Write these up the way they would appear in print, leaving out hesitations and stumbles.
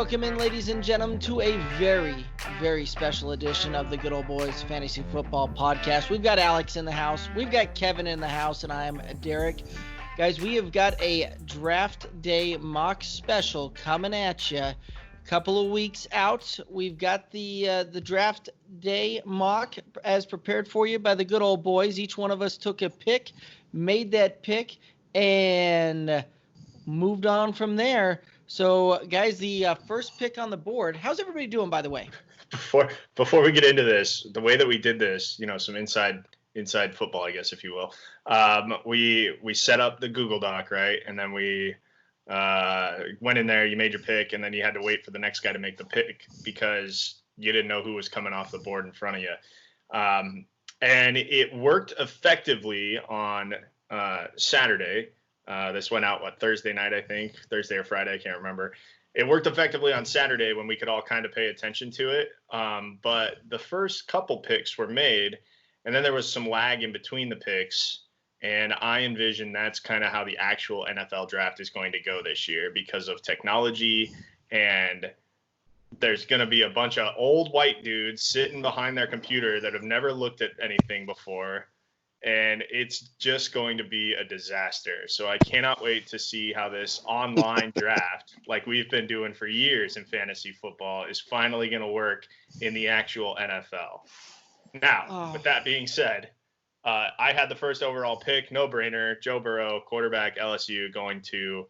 welcome in, ladies and gentlemen, to a very, very special edition of the Good Old Boys Fantasy Football Podcast. We've got Alex in the house, we've got Kevin in the house, and I'm Derek. Guys, we have got a draft day mock special coming at you. A couple of weeks out, we've got the draft day mock as prepared for you by the Good Old Boys. Each one of us took a pick, made that pick, and moved on from there. So, guys, the first pick on the board. How's everybody doing, by the way? Before we get into this, the way that we did this, some inside football, I guess, if you will. We set up the Google Doc, right, and then we went in there. You made your pick, and then you had to wait for the next guy to make the pick because you didn't know who was coming off the board in front of you. And it worked effectively on Saturday. This went out, Thursday night, I think. Thursday or Friday, I can't remember. It worked effectively on Saturday when we could all kind of pay attention to it. But the first couple picks were made, and then there was some lag in between the picks. And I envision that's kind of how the actual NFL draft is going to go this year because of technology. And there's going to be a bunch of old white dudes sitting behind their computer that have never looked at anything before. And it's just going to be a disaster. So I cannot wait to see how this online draft, like we've been doing for years in fantasy football, is finally going to work in the actual NFL. Now, with that being said, I had the first overall pick, no brainer, Joe Burrow, quarterback, LSU, going to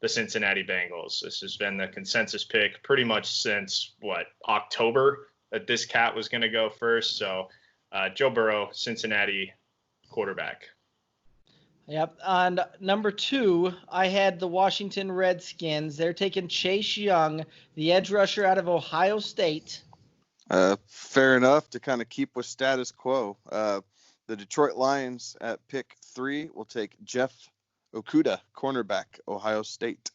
the Cincinnati Bengals. This has been the consensus pick pretty much since, October, that this cat was going to go first. So Joe Burrow, Cincinnati quarterback. Yep. On number 2, I had the Washington Redskins. They're taking Chase Young, the edge rusher out of Ohio State. Fair enough to kind of keep with status quo. The Detroit Lions at pick 3 will take Jeff Okudah, cornerback, Ohio State.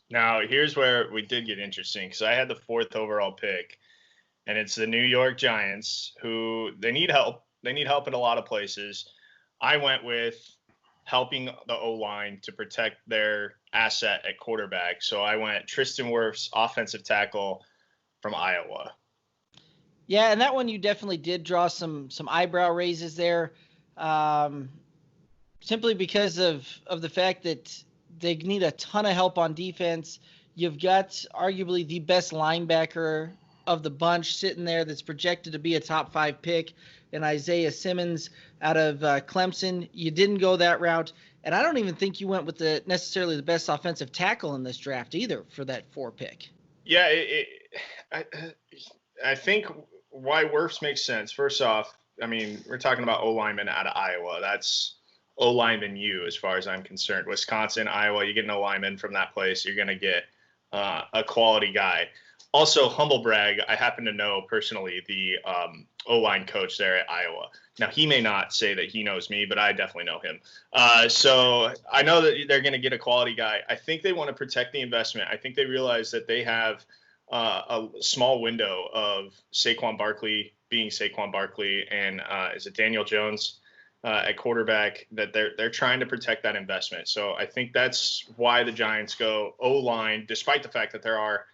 Now, here's where we did get interesting because I had the 4th overall pick, and it's the New York Giants, who they need help. They need help in a lot of places. I went with helping the O-line to protect their asset at quarterback. So I went Tristan Wirfs, offensive tackle from Iowa. Yeah, and that one you definitely did draw some eyebrow raises there, simply because of the fact that they need a ton of help on defense. You've got arguably the best linebacker of the bunch sitting there that's projected to be a top 5 pick, and Isaiah Simmons out of Clemson. You didn't go that route, and I don't even think you went with necessarily the best offensive tackle in this draft either for that 4 pick. Yeah, I think why Wirfs makes sense. First off, I mean, we're talking about O-lineman out of Iowa. That's O-lineman U as far as I'm concerned. Wisconsin, Iowa, you get an O-lineman from that place, you're going to get a quality guy. Also, humble brag, I happen to know personally the O-line coach there at Iowa. Now, he may not say that he knows me, but I definitely know him. So I know that they're going to get a quality guy. I think they want to protect the investment. I think they realize that they have a small window of Saquon Barkley being Saquon Barkley and is it Daniel Jones at quarterback, that they're trying to protect that investment. So I think that's why the Giants go O-line, despite the fact that there are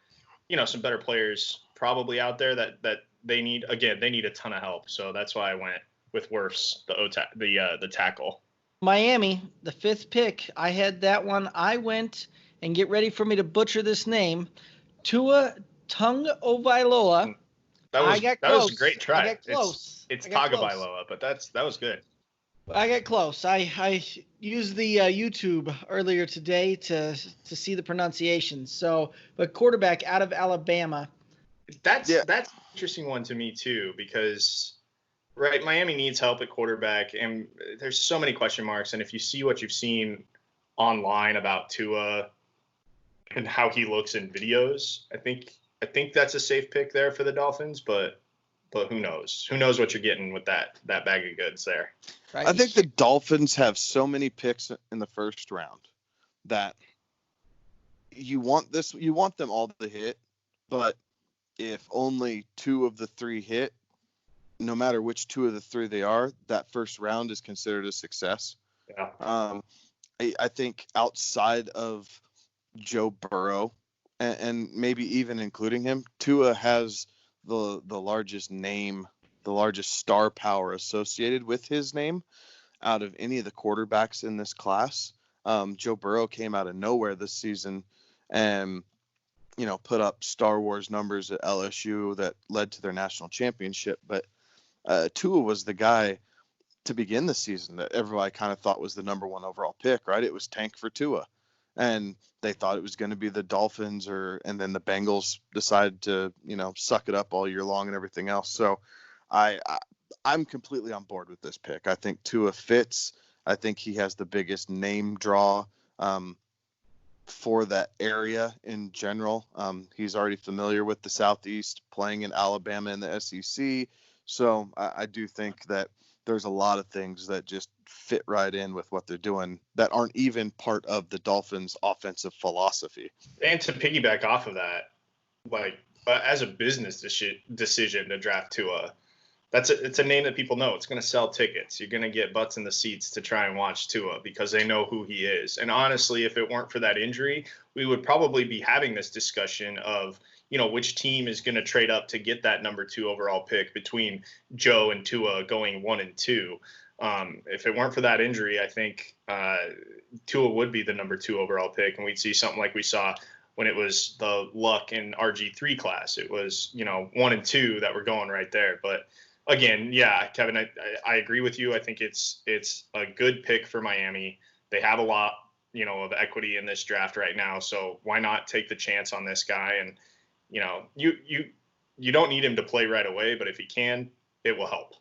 some better players probably out there that they need. Again, they need a ton of help. So that's why I went with Wirfs, the tackle. Miami, the 5th pick. I had that one. I went, and get ready for me to butcher this name, Tua Tagovailoa. That was a great try. I got close. It's Tagovailoa, but that was good. I got close. I used the YouTube earlier today to see the pronunciation. So, but quarterback out of Alabama. That's an interesting one to me too, because Miami needs help at quarterback, and there's so many question marks. And if you see what you've seen online about Tua and how he looks in videos, I think that's a safe pick there for the Dolphins, but who knows? Who knows what you're getting with that bag of goods there? Right. I think the Dolphins have so many picks in the first round that you want them all to hit, but if only 2 of the 3 hit, no matter which 2 of the 3 they are, that first round is considered a success. Yeah. I think outside of Joe Burrow and maybe even including him, Tua has the largest name, the largest star power associated with his name out of any of the quarterbacks in this class. Joe Burrow came out of nowhere this season and, put up Star Wars numbers at LSU that led to their national championship. But Tua was the guy to begin the season that everybody kind of thought was the number one overall pick, right? It was tank for Tua. And they thought it was going to be the Dolphins and then the Bengals decided to, suck it up all year long and everything else. So I'm completely on board with this pick. I think Tua fits. I think he has the biggest name draw for that area in general. He's already familiar with the Southeast, playing in Alabama in the SEC. So I do think that there's a lot of things that just fit right in with what they're doing that aren't even part of the Dolphins' offensive philosophy. And to piggyback off of that, as a business decision to draft Tua, it's a name that people know. It's going to sell tickets. You're going to get butts in the seats to try and watch Tua because they know who he is. And honestly, if it weren't for that injury, we would probably be having this discussion of, which team is going to trade up to get that number 2 overall pick between Joe and Tua going 1 and 2. If it weren't for that injury, I think Tua would be the number 2 overall pick, and we'd see something like we saw when it was the Luck and RG3 class. It was, 1 and 2 that were going right there. But again, yeah, Kevin, I agree with you. I think it's a good pick for Miami. They have a lot, of equity in this draft right now. So why not take the chance on this guy? And, you don't need him to play right away, but if he can, it will help.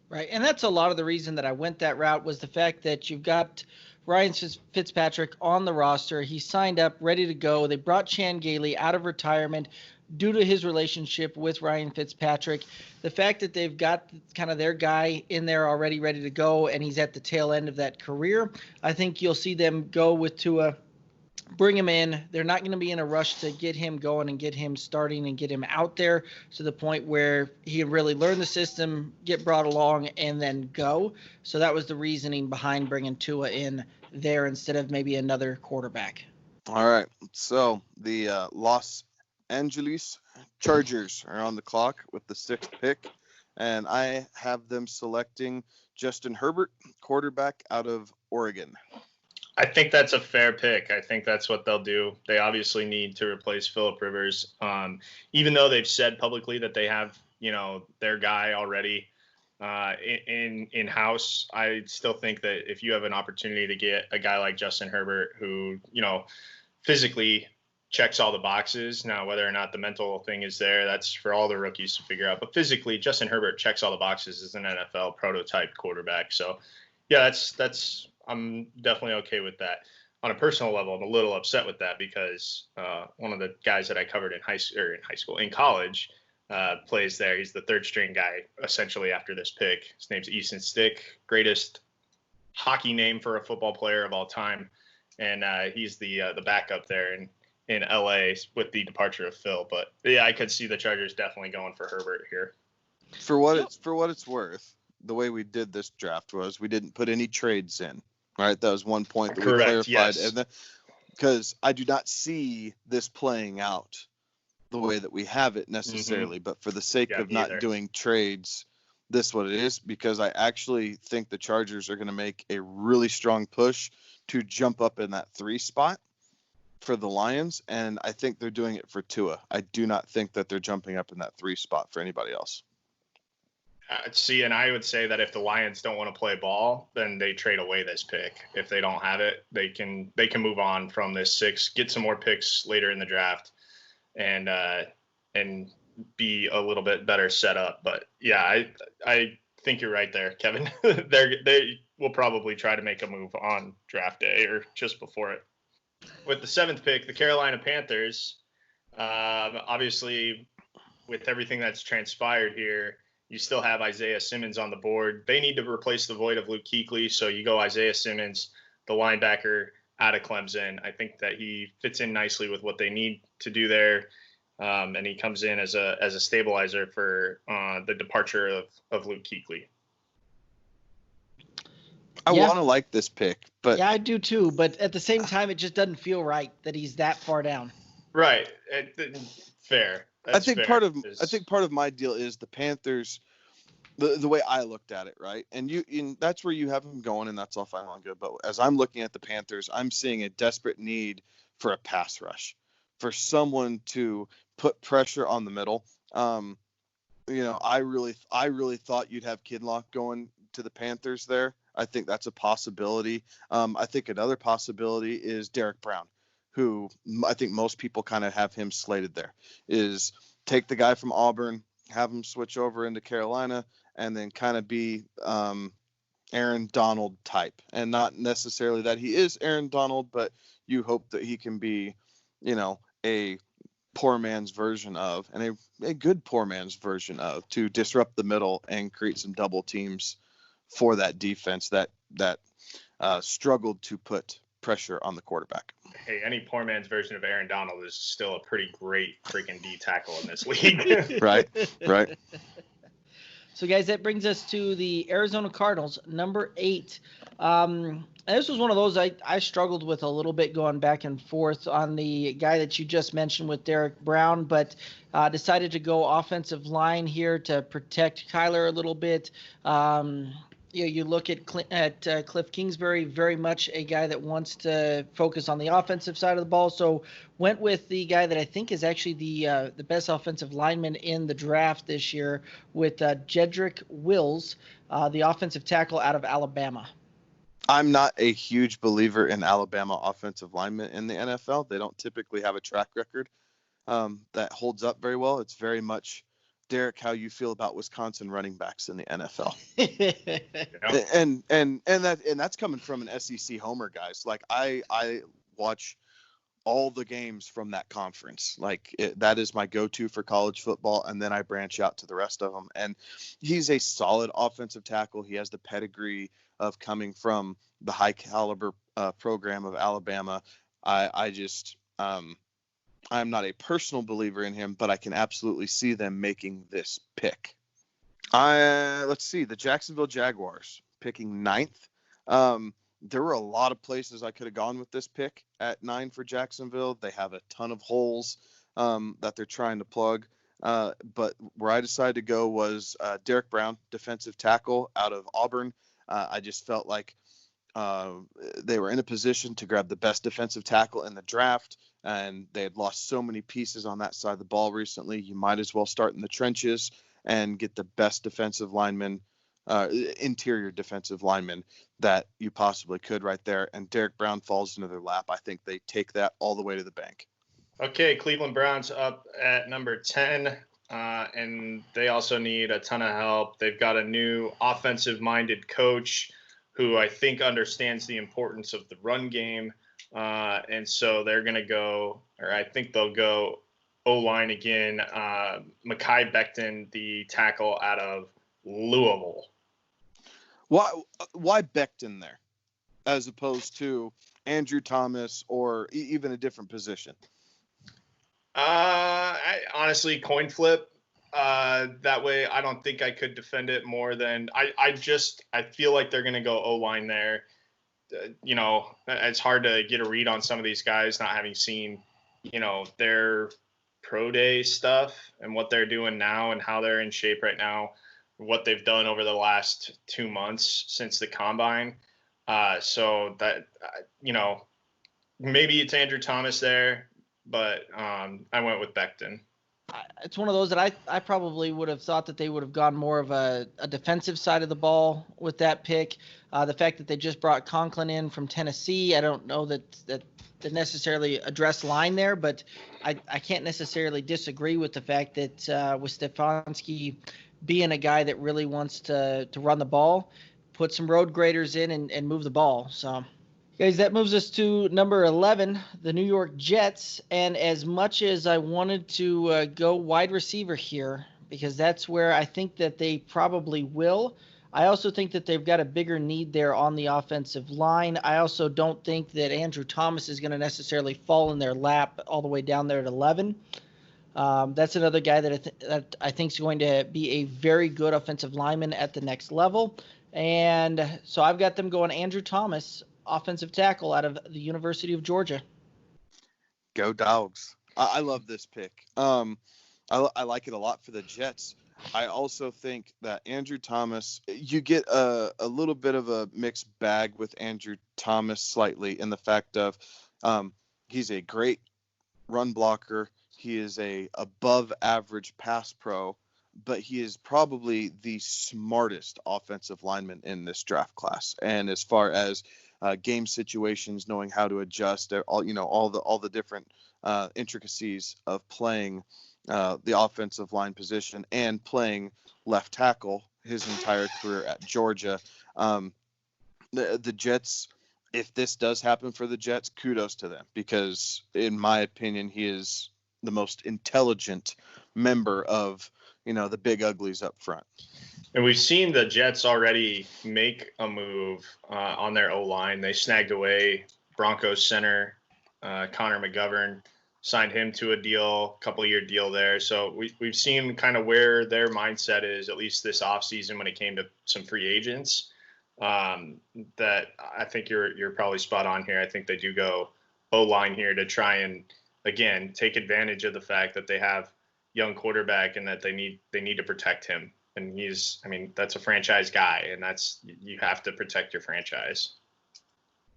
Right. And that's a lot of the reason that I went that route was the fact that you've got Ryan Fitzpatrick on the roster. He signed up, ready to go. They brought Chan Gailey out of retirement due to his relationship with Ryan Fitzpatrick. The fact that they've got kind of their guy in there already ready to go and he's at the tail end of that career, I think you'll see them go with Tua, bring him in. They're not going to be in a rush to get him going and get him starting and get him out there to the point where he can really learn the system, get brought along, and then go. So that was the reasoning behind bringing Tua in there instead of maybe another quarterback. All right. So the Los Angeles Chargers are on the clock with the 6th pick, and I have them selecting Justin Herbert, quarterback out of Oregon. I think that's a fair pick. I think that's what they'll do. They obviously need to replace Phillip Rivers, even though they've said publicly that they have, their guy already in-house. I still think that if you have an opportunity to get a guy like Justin Herbert who, physically checks all the boxes. Now, whether or not the mental thing is there, that's for all the rookies to figure out. But physically, Justin Herbert checks all the boxes as an NFL prototype quarterback. So, yeah, I'm definitely okay with that. On a personal level, I'm a little upset with that because one of the guys that I covered in college, plays there. He's the 3rd string guy essentially after this pick. His name's Easton Stick, greatest hockey name for a football player of all time, and he's the backup there in LA with the departure of Phil. But yeah, I could see the Chargers definitely going for Herbert here. For what it's worth, the way we did this draft was we didn't put any trades in. Right, that was one point that we clarified, yes. And because I do not see this playing out the way that we have it necessarily, but for the sake of not doing trades, this is what it is, because I actually think the Chargers are going to make a really strong push to jump up in that 3 spot for the Lions, and I think they're doing it for Tua. I do not think that they're jumping up in that 3 spot for anybody else. And I would say that if the Lions don't want to play ball, then they trade away this pick. If they don't have it, they can move on from this 6, get some more picks later in the draft, and be a little bit better set up. But yeah, I think you're right there, Kevin. They will probably try to make a move on draft day or just before it. With the 7th pick, the Carolina Panthers, obviously with everything that's transpired here, you still have Isaiah Simmons on the board. They need to replace the void of Luke Kuechly, so you go Isaiah Simmons, the linebacker out of Clemson. I think that he fits in nicely with what they need to do there, and he comes in as a stabilizer for the departure of Luke Kuechly. I want to like this pick, but yeah, I do too. But at the same time, it just doesn't feel right that he's that far down. Right. Fair. That's I think fair. I think part of my deal is the Panthers. The way I looked at it, right, and that's where you have them going, and that's all fine and good. But as I'm looking at the Panthers, I'm seeing a desperate need for a pass rush, for someone to put pressure on the middle. I really thought you'd have Kinlaw going to the Panthers there. I think that's a possibility. I think another possibility is Derek Brown, who I think most people kind of have him slated there. Is take the guy from Auburn, have him switch over into Carolina, and then kind of be Aaron Donald type. And not necessarily that he is Aaron Donald, but you hope that he can be, a poor man's version of, and a good poor man's version of, to disrupt the middle and create some double teams for that defense that struggled to put pressure on the quarterback. Hey, any poor man's version of Aaron Donald is still a pretty great freaking D tackle in this league. Right. So, guys, that brings us to the Arizona Cardinals, number 8. And this was one of those I struggled with a little bit going back and forth on the guy that you just mentioned with Derek Brown, but decided to go offensive line here to protect Kyler a little bit. You look at Cliff Kingsbury, very much a guy that wants to focus on the offensive side of the ball. So went with the guy that I think is actually the best offensive lineman in the draft this year, with Jedrick Wills, the offensive tackle out of Alabama. I'm not a huge believer in Alabama offensive linemen in the NFL. They don't typically have a track record that holds up very well. It's very much, Derek, how you feel about Wisconsin running backs in the NFL. and that's coming from an SEC homer, guys. Like I watch all the games from that conference. That is my go-to for college football, and then I branch out to the rest of them. And he's a solid offensive tackle. He has the pedigree of coming from the high caliber program of Alabama. I'm not a personal believer in him, but I can absolutely see them making this pick. Let's see, the Jacksonville Jaguars picking 9th. There were a lot of places I could have gone with this pick at 9 for Jacksonville. They have a ton of holes that they're trying to plug. But where I decided to go was Derek Brown, defensive tackle out of Auburn. I just felt like they were in a position to grab the best defensive tackle in the draft, and they had lost so many pieces on that side of the ball recently. You might as well start in the trenches and get the best defensive lineman, interior defensive lineman that you possibly could right there. And Derek Brown falls into their lap. I think they take that all the way to the bank. Okay, Cleveland Browns up at number 10. And they also need a ton of help. They've got a new offensive-minded coach who I think understands the importance of the run game. And so they're going to go, or I think they'll go O-line again. Mekhi Becton, the tackle out of Louisville. Why Becton there as opposed to Andrew Thomas or even a different position? Honestly, coin flip. That way, I don't think I could defend it more than I feel like they're going to go O-line there. It's hard to get a read on some of these guys, not having seen, their pro day stuff and what they're doing now and how they're in shape right now, what they've done over the last 2 months since the combine. So that, maybe it's Andrew Thomas there, but I went with Becton. It's one of those that I probably would have thought that they would have gone more of a defensive side of the ball with that pick. The fact that they just brought Conklin in from Tennessee, I don't know that they necessarily address line there, but I can't necessarily disagree with the fact that with Stefanski being a guy that really wants to run the ball, put some road graders in and move the ball. So, guys, that moves us to number 11, the New York Jets. And as much as I wanted to go wide receiver here, because that's where I think that they probably will, I also think that they've got a bigger need there on the offensive line. I also don't think that Andrew Thomas is going to necessarily fall in their lap all the way down there at 11. That's another guy that I think is going to be a very good offensive lineman at the next level. And so I've got them going Andrew Thomas, offensive tackle out of the University of Georgia. Go Dogs. I love this pick. I like it a lot for the Jets. I also think that Andrew Thomas, you get a little bit of a mixed bag with Andrew Thomas slightly in the fact of he's a great run blocker. He is a above average pass pro, but he is probably the smartest offensive lineman in this draft class. And as far as game situations, knowing how to adjust, all the different intricacies of playing the offensive line position and playing left tackle his entire career at Georgia. The Jets, if this does happen for the Jets, kudos to them, because in my opinion, he is the most intelligent member of, the big uglies up front. And we've seen the Jets already make a move on their O-line. They snagged away Broncos center Connor McGovern, signed him to a couple-year deal there. So we've seen kind of where their mindset is, at least this offseason when it came to some free agents. That I think you're probably spot on here. I think they do go O-line here to try and, again, take advantage of the fact that they have young quarterback and that they need to protect him. And that's a franchise guy, and you have to protect your franchise.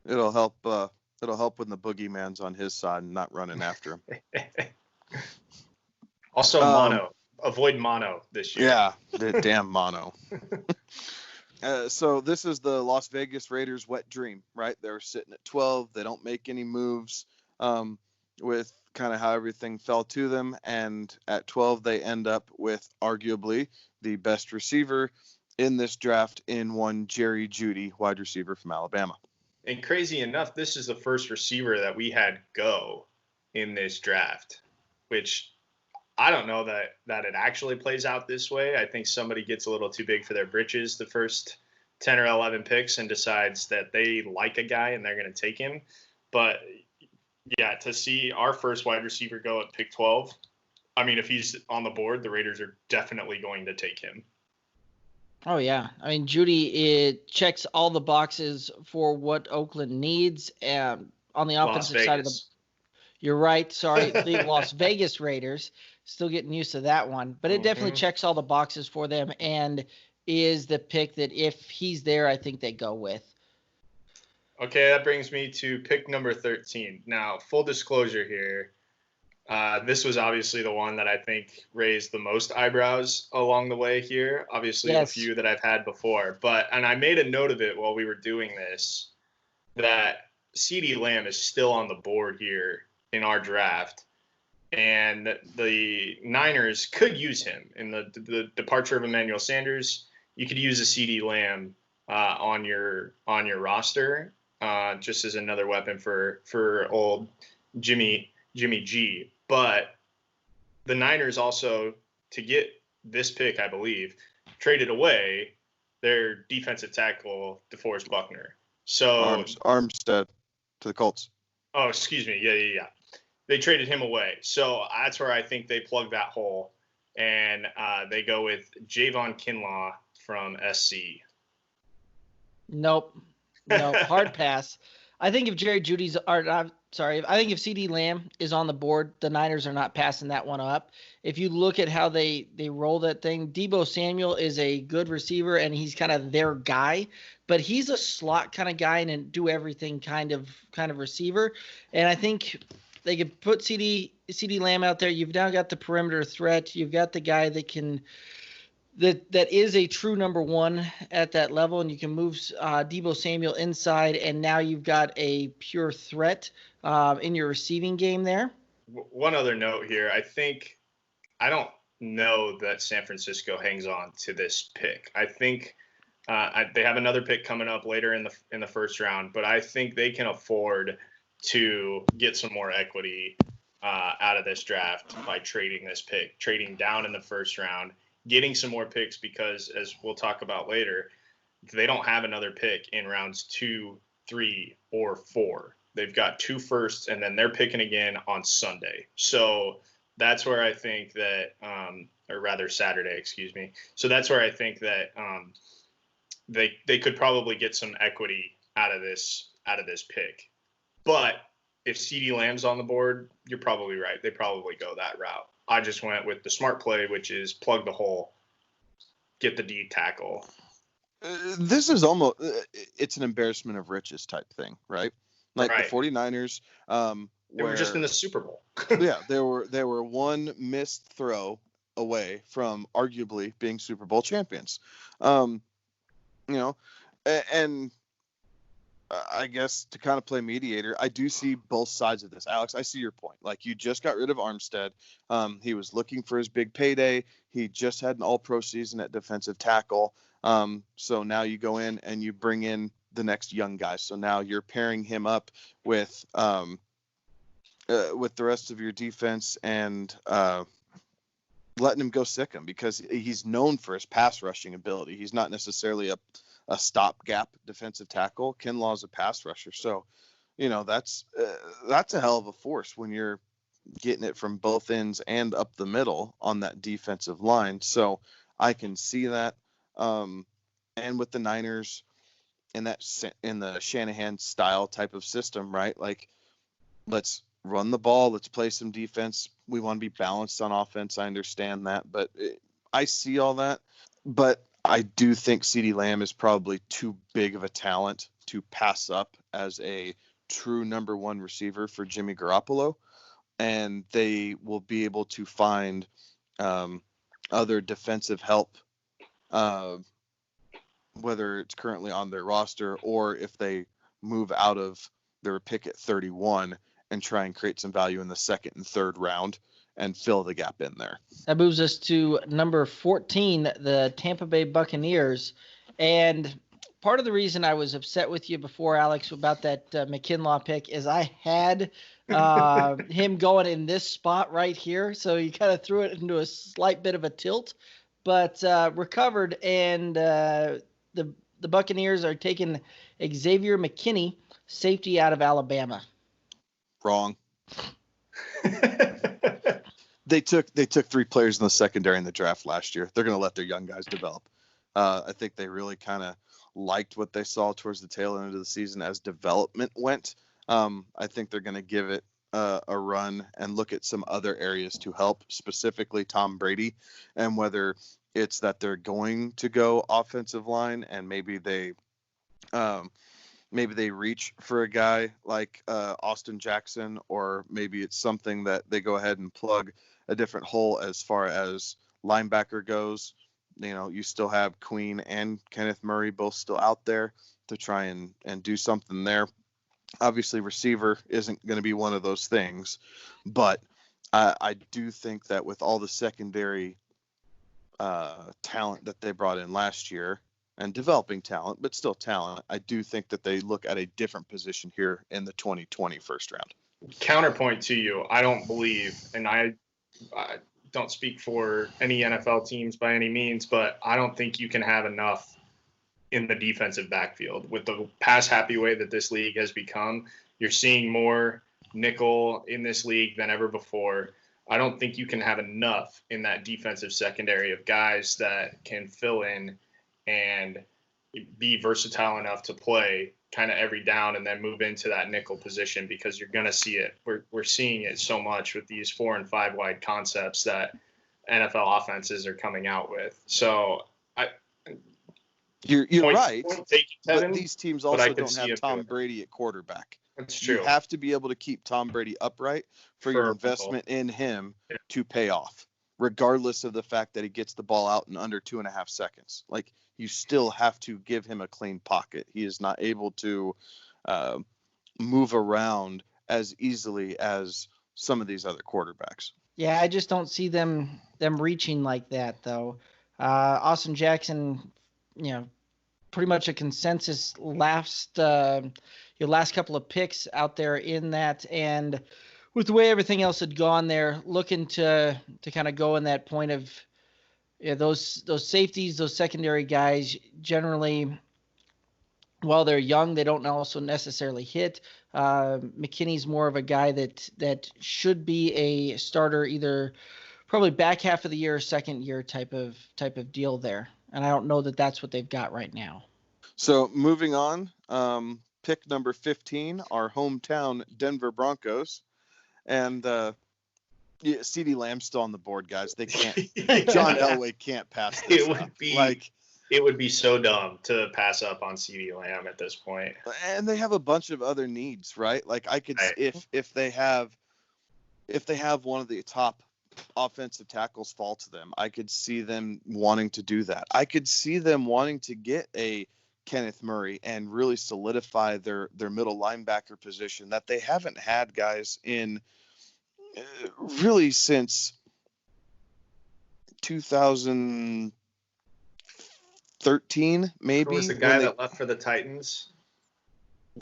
It'll help when the boogeyman's on his side and not running after him. Also, mono. Avoid mono this year. Yeah, the damn mono. So this is the Las Vegas Raiders' wet dream, right? They're sitting at 12. They don't make any moves with kind of how everything fell to them. And at 12, they end up with arguably the best receiver in this draft in one Jerry Jeudy, wide receiver from Alabama. And crazy enough, this is the first receiver that we had go in this draft, which I don't know that it actually plays out this way. I think somebody gets a little too big for their britches the first 10 or 11 picks and decides that they like a guy and they're going to take him. But yeah, to see our first wide receiver go at pick 12, I mean, if he's on the board, the Raiders are definitely going to take him. Oh, yeah. I mean, Jeudy checks all the boxes for what Oakland needs. On the offensive side of the – you're right. Sorry, the Las Vegas Raiders. Still getting used to that one. But it definitely checks all the boxes for them and is the pick that if he's there, I think they go with. Okay, that brings me to pick number 13. Now, full disclosure here. This was obviously the one that I think raised the most eyebrows along the way here. Obviously, yes. A few that I've had before. And I made a note of it while we were doing this, that CeeDee Lamb is still on the board here in our draft. And the Niners could use him. In the departure of Emmanuel Sanders, you could use a CeeDee Lamb on your roster just as another weapon for old Jimmy G. But the Niners also, to get this pick, I believe, traded away their defensive tackle, DeForest Buckner. So Armstead to the Colts. Oh, excuse me. Yeah. They traded him away. So that's where I think they plug that hole. And they go with Javon Kinlaw from SC. Nope. No, hard pass. I think if Jerry Jeudy's I think if CeeDee Lamb is on the board, the Niners are not passing that one up. If you look at how they roll that thing, Deebo Samuel is a good receiver and he's kind of their guy, but he's a slot kind of guy and a do everything kind of receiver. And I think they could put CeeDee Lamb out there. You've now got the perimeter threat. You've got the guy that is a true number one at that level, and you can move Deebo Samuel inside, and now you've got a pure threat in your receiving game there. One other note here. I don't know that San Francisco hangs on to this pick. I think they have another pick coming up later in the first round, but I think they can afford to get some more equity out of this draft by trading this pick, trading down in the first round, getting some more picks because, as we'll talk about later, they don't have another pick in rounds 2, 3, or 4. They've got 2 firsts, and then they're picking again on Sunday. So that's where I think that, or rather Saturday, excuse me. So that's where I think that they could probably get some equity out of this pick. But if CeeDee Lamb's on the board, you're probably right. They probably go that route. I just went with the smart play, which is plug the hole, get the D tackle. This is almost it's an embarrassment of riches type thing, right? Like Right. the 49ers, They were just in the Super Bowl. yeah, they were one missed throw away from arguably being Super Bowl champions. You know, and I guess to kind of play mediator, I do see both sides of this. Alex, I see your point. Like, you just got rid of Armstead. He was looking for his big payday. He just had an all-pro season at defensive tackle. So now you go in and you bring in the next young guy. So now you're pairing him up with the rest of your defense and letting him go sick him, because he's known for his pass rushing ability. He's not necessarily a stopgap defensive tackle. Kinlaw's a pass rusher. So, you know, that's a hell of a force when you're getting it from both ends and up the middle on that defensive line. So I can see that. And with the Niners in the Shanahan style type of system, right? Like, let's run the ball. Let's play some defense. We want to be balanced on offense. I understand that, but I see all that. But I do think CeeDee Lamb is probably too big of a talent to pass up as a true number one receiver for Jimmy Garoppolo. And they will be able to find other defensive help, whether it's currently on their roster or if they move out of their pick at 31 and try and create some value in the second and third round and fill the gap in there. That moves us to number 14, the Tampa Bay Buccaneers. And part of the reason I was upset with you before, Alex, about that McKinlaw pick is I had him going in this spot right here. So you kind of threw it into a slight bit of a tilt, but recovered. And the Buccaneers are taking Xavier McKinney, safety out of Alabama. Wrong. They took 3 players in the secondary in the draft last year. They're going to let their young guys develop. I think they really kind of liked what they saw towards the tail end of the season as development went. I think they're going to give it a run and look at some other areas to help, specifically Tom Brady, and whether it's that they're going to go offensive line and maybe they reach for a guy like Austin Jackson, or maybe it's something that they go ahead and plug a different hole as far as linebacker goes. You know, you still have Queen and Kenneth Murray both still out there to try and do something there. Obviously, receiver isn't going to be one of those things, but I do think that with all the secondary talent that they brought in last year, and developing talent, but still talent, I do think that they look at a different position here in the 2020 first round. Counterpoint to you, I don't believe, and I don't speak for any NFL teams by any means, but I don't think you can have enough in the defensive backfield. With the pass-happy way that this league has become, you're seeing more nickel in this league than ever before. I don't think you can have enough in that defensive secondary of guys that can fill in and be versatile enough to play kind of every down and then move into that nickel position, because you're going to see it. We're seeing it so much with these 4 and 5 wide concepts that NFL offenses are coming out with. So you're right, Kevin, but these teams also don't have Tom Brady at quarterback. That's true. You have to be able to keep Tom Brady upright for your investment in him to pay off, regardless of the fact that he gets the ball out in under 2.5 seconds. Like, you still have to give him a clean pocket. He is not able to move around as easily as some of these other quarterbacks. Yeah, I just don't see them reaching like that, though. Austin Jackson, pretty much a consensus last couple of picks out there in that, and with the way everything else had gone there, looking to kind of go in that point of those safeties, those secondary guys, generally, while they're young, they don't also necessarily hit. McKinney's more of a guy that should be a starter, either probably back half of the year or second year type of deal there. And I don't know that that's what they've got right now. So moving on, pick number 15, our hometown Denver Broncos. And CeeDee Lamb's still on the board, guys. They can't. John Elway can't pass this up. It would be so dumb to pass up on CeeDee Lamb at this point. And they have a bunch of other needs, right? Like I could, if they have one of the top offensive tackles fall to them, I could see them wanting to do that. I could see them wanting to get a Kenneth Murray and really solidify their middle linebacker position that they haven't had guys in really since 2013, maybe. Who was the guy that left for the Titans?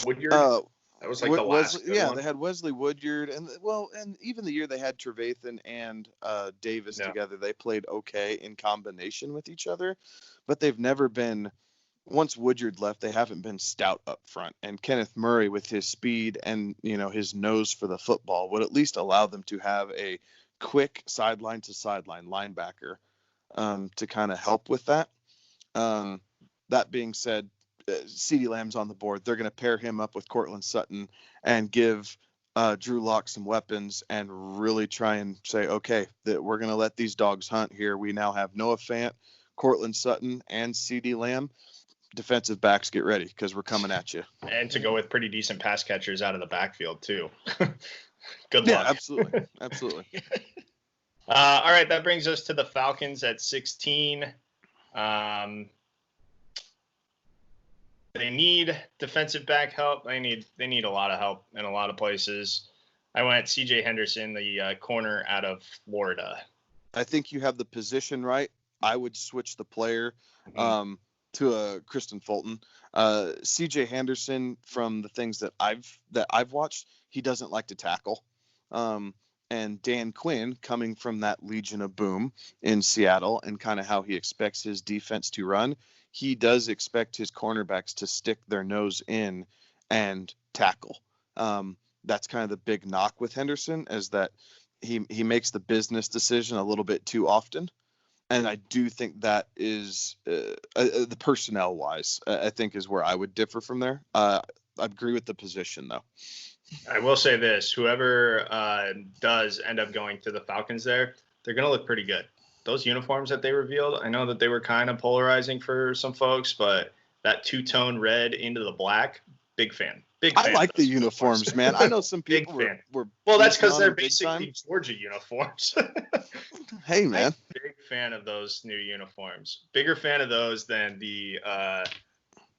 Woodyard? That was like the last one. They had Wesley Woodyard, and even the year they had Trevathan and Davis together, they played okay in combination with each other, but they've never been. Once Woodyard left, they haven't been stout up front. And Kenneth Murray, with his speed and his nose for the football, would at least allow them to have a quick sideline to sideline linebacker to kind of help with that. That being said, CeeDee Lamb's on the board. They're going to pair him up with Courtland Sutton and give Drew Lock some weapons and really try and say, okay, that we're going to let these dogs hunt here. We now have Noah Fant, Courtland Sutton, and CeeDee Lamb. Defensive backs, get ready because we're coming at you. And to go with pretty decent pass catchers out of the backfield too. Good luck. Yeah, absolutely. All right, that brings us to the Falcons at 16. They need defensive back help. They need a lot of help in a lot of places. I went C.J. Henderson, the corner out of Florida. I think you have the position right. I would switch the player to Kristen Fulton. C.J. Henderson, from the things that I've watched, he doesn't like to tackle. And Dan Quinn, coming from that Legion of Boom in Seattle and kind of how he expects his defense to run, he does expect his cornerbacks to stick their nose in and tackle. That's kind of the big knock with Henderson, is that he makes the business decision a little bit too often. And I do think that is the personnel wise, I think is where I would differ from there. I agree with the position though. I will say this, whoever does end up going to the Falcons there, they're going to look pretty good. Those uniforms that they revealed, I know that they were kind of polarizing for some folks, but that two-tone red into the black, big fan. I like the uniforms, man. I know some people were well, that's because they're basically Georgia uniforms. Hey, man. Big fan of those new uniforms. Bigger fan of those than the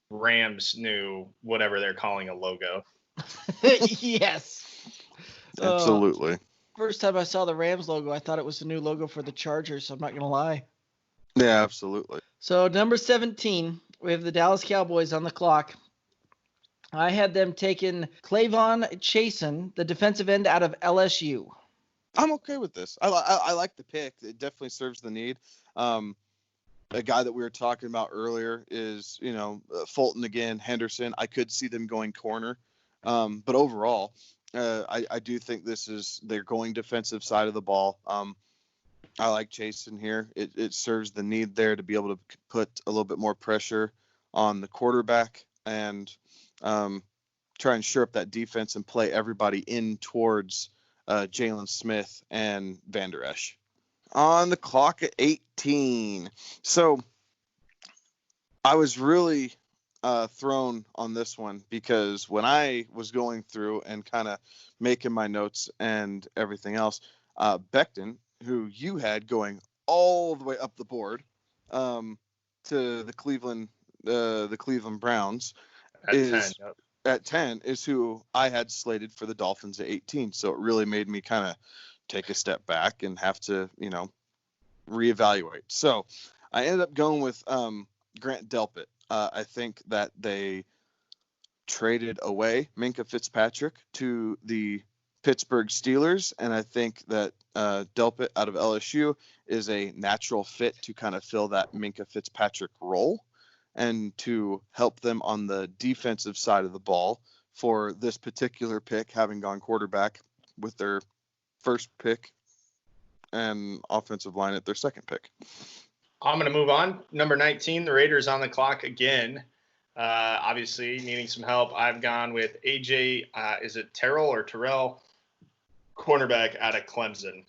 Rams new, whatever they're calling a logo. Yes. Absolutely. First time I saw the Rams logo, I thought it was the new logo for the Chargers, so I'm not going to lie. Yeah, absolutely. So number 17, we have the Dallas Cowboys on the clock. I had them taking Clavon Chasen, the defensive end out of LSU. I'm okay with this. I like the pick. It definitely serves the need. A guy that we were talking about earlier is, Fulton again, Henderson. I could see them going corner. But overall, I do think they're going defensive side of the ball. I like Chasen here. It serves the need there to be able to put a little bit more pressure on the quarterback and try and shore up that defense and play everybody in towards Jalen Smith and Van Der Esch. On the clock at 18. So I was really thrown on this one because when I was going through and kind of making my notes and everything else, Becton, who you had going all the way up the board to the Cleveland Browns, at 10 is who I had slated for the Dolphins at 18. So it really made me kind of take a step back and have to, reevaluate. So I ended up going with Grant Delpit. I think that they traded away Minkah Fitzpatrick to the Pittsburgh Steelers, and I think that Delpit out of LSU is a natural fit to kind of fill that Minkah Fitzpatrick role and to help them on the defensive side of the ball for this particular pick, having gone quarterback with their first pick and offensive line at their second pick. I'm going to move on. Number 19, the Raiders on the clock again. Obviously, needing some help. I've gone with AJ. Is it Terrell or Terrell? Cornerback out of Clemson.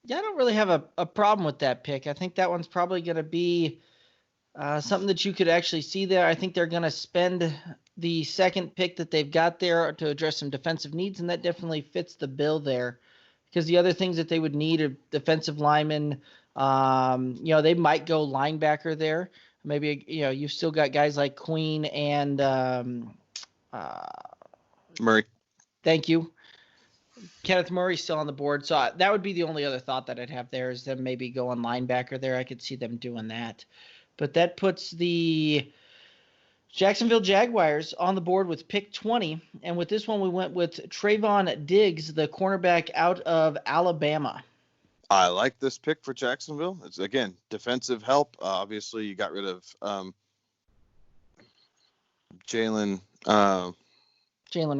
Yeah, I don't really have a problem with that pick. I think that one's probably going to be something that you could actually see there. I think they're going to spend the second pick that they've got there to address some defensive needs, and that definitely fits the bill there. Because the other things that they would need are defensive linemen. They might go linebacker there. Maybe, you've still got guys like Queen and Murray. Thank you. Kenneth Murray's still on the board. So that would be the only other thought that I'd have there is them maybe going linebacker there. I could see them doing that. But that puts the Jacksonville Jaguars on the board with pick 20. And with this one, we went with Trayvon Diggs, the cornerback out of Alabama. I like this pick for Jacksonville. It's, again, defensive help. Obviously, you got rid of Jalen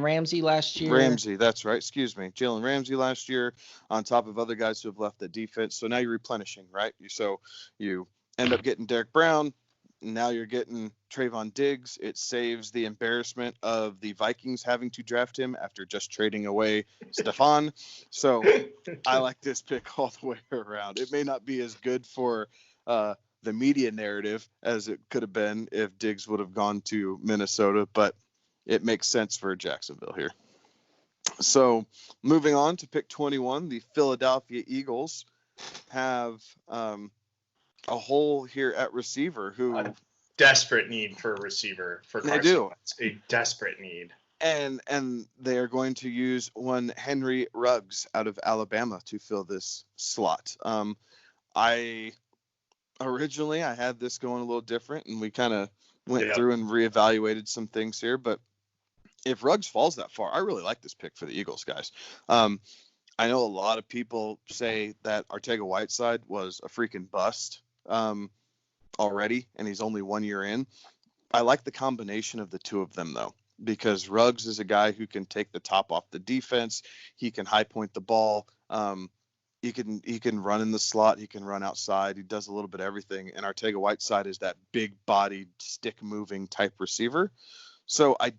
Ramsey last year. Ramsey, that's right. Excuse me. Jalen Ramsey last year on top of other guys who have left the defense. So now you're replenishing, right? So you end up getting Derek Brown. Now you're getting Trayvon Diggs. It saves the embarrassment of the Vikings having to draft him after just trading away Stephon. So I like this pick all the way around. It may not be as good for the media narrative as it could have been if Diggs would have gone to Minnesota, but it makes sense for Jacksonville here. So moving on to pick 21, the Philadelphia Eagles have a hole here at receiver who a desperate need for a receiver for Carson. They do. It's a desperate need. And they are going to use one Henry Ruggs out of Alabama to fill this slot. I had this going a little different, and we kind of went through and reevaluated some things here. But if Ruggs falls that far, I really like this pick for the Eagles, guys. I know a lot of people say that Arcega-Whiteside was a freaking bust already, and he's only 1 year in. I like the combination of the two of them, though, because Ruggs is a guy who can take the top off the defense. He can high point the ball. He can run in the slot. He can run outside. He does a little bit of everything. And Arcega-Whiteside is that big-bodied, stick-moving type receiver. So I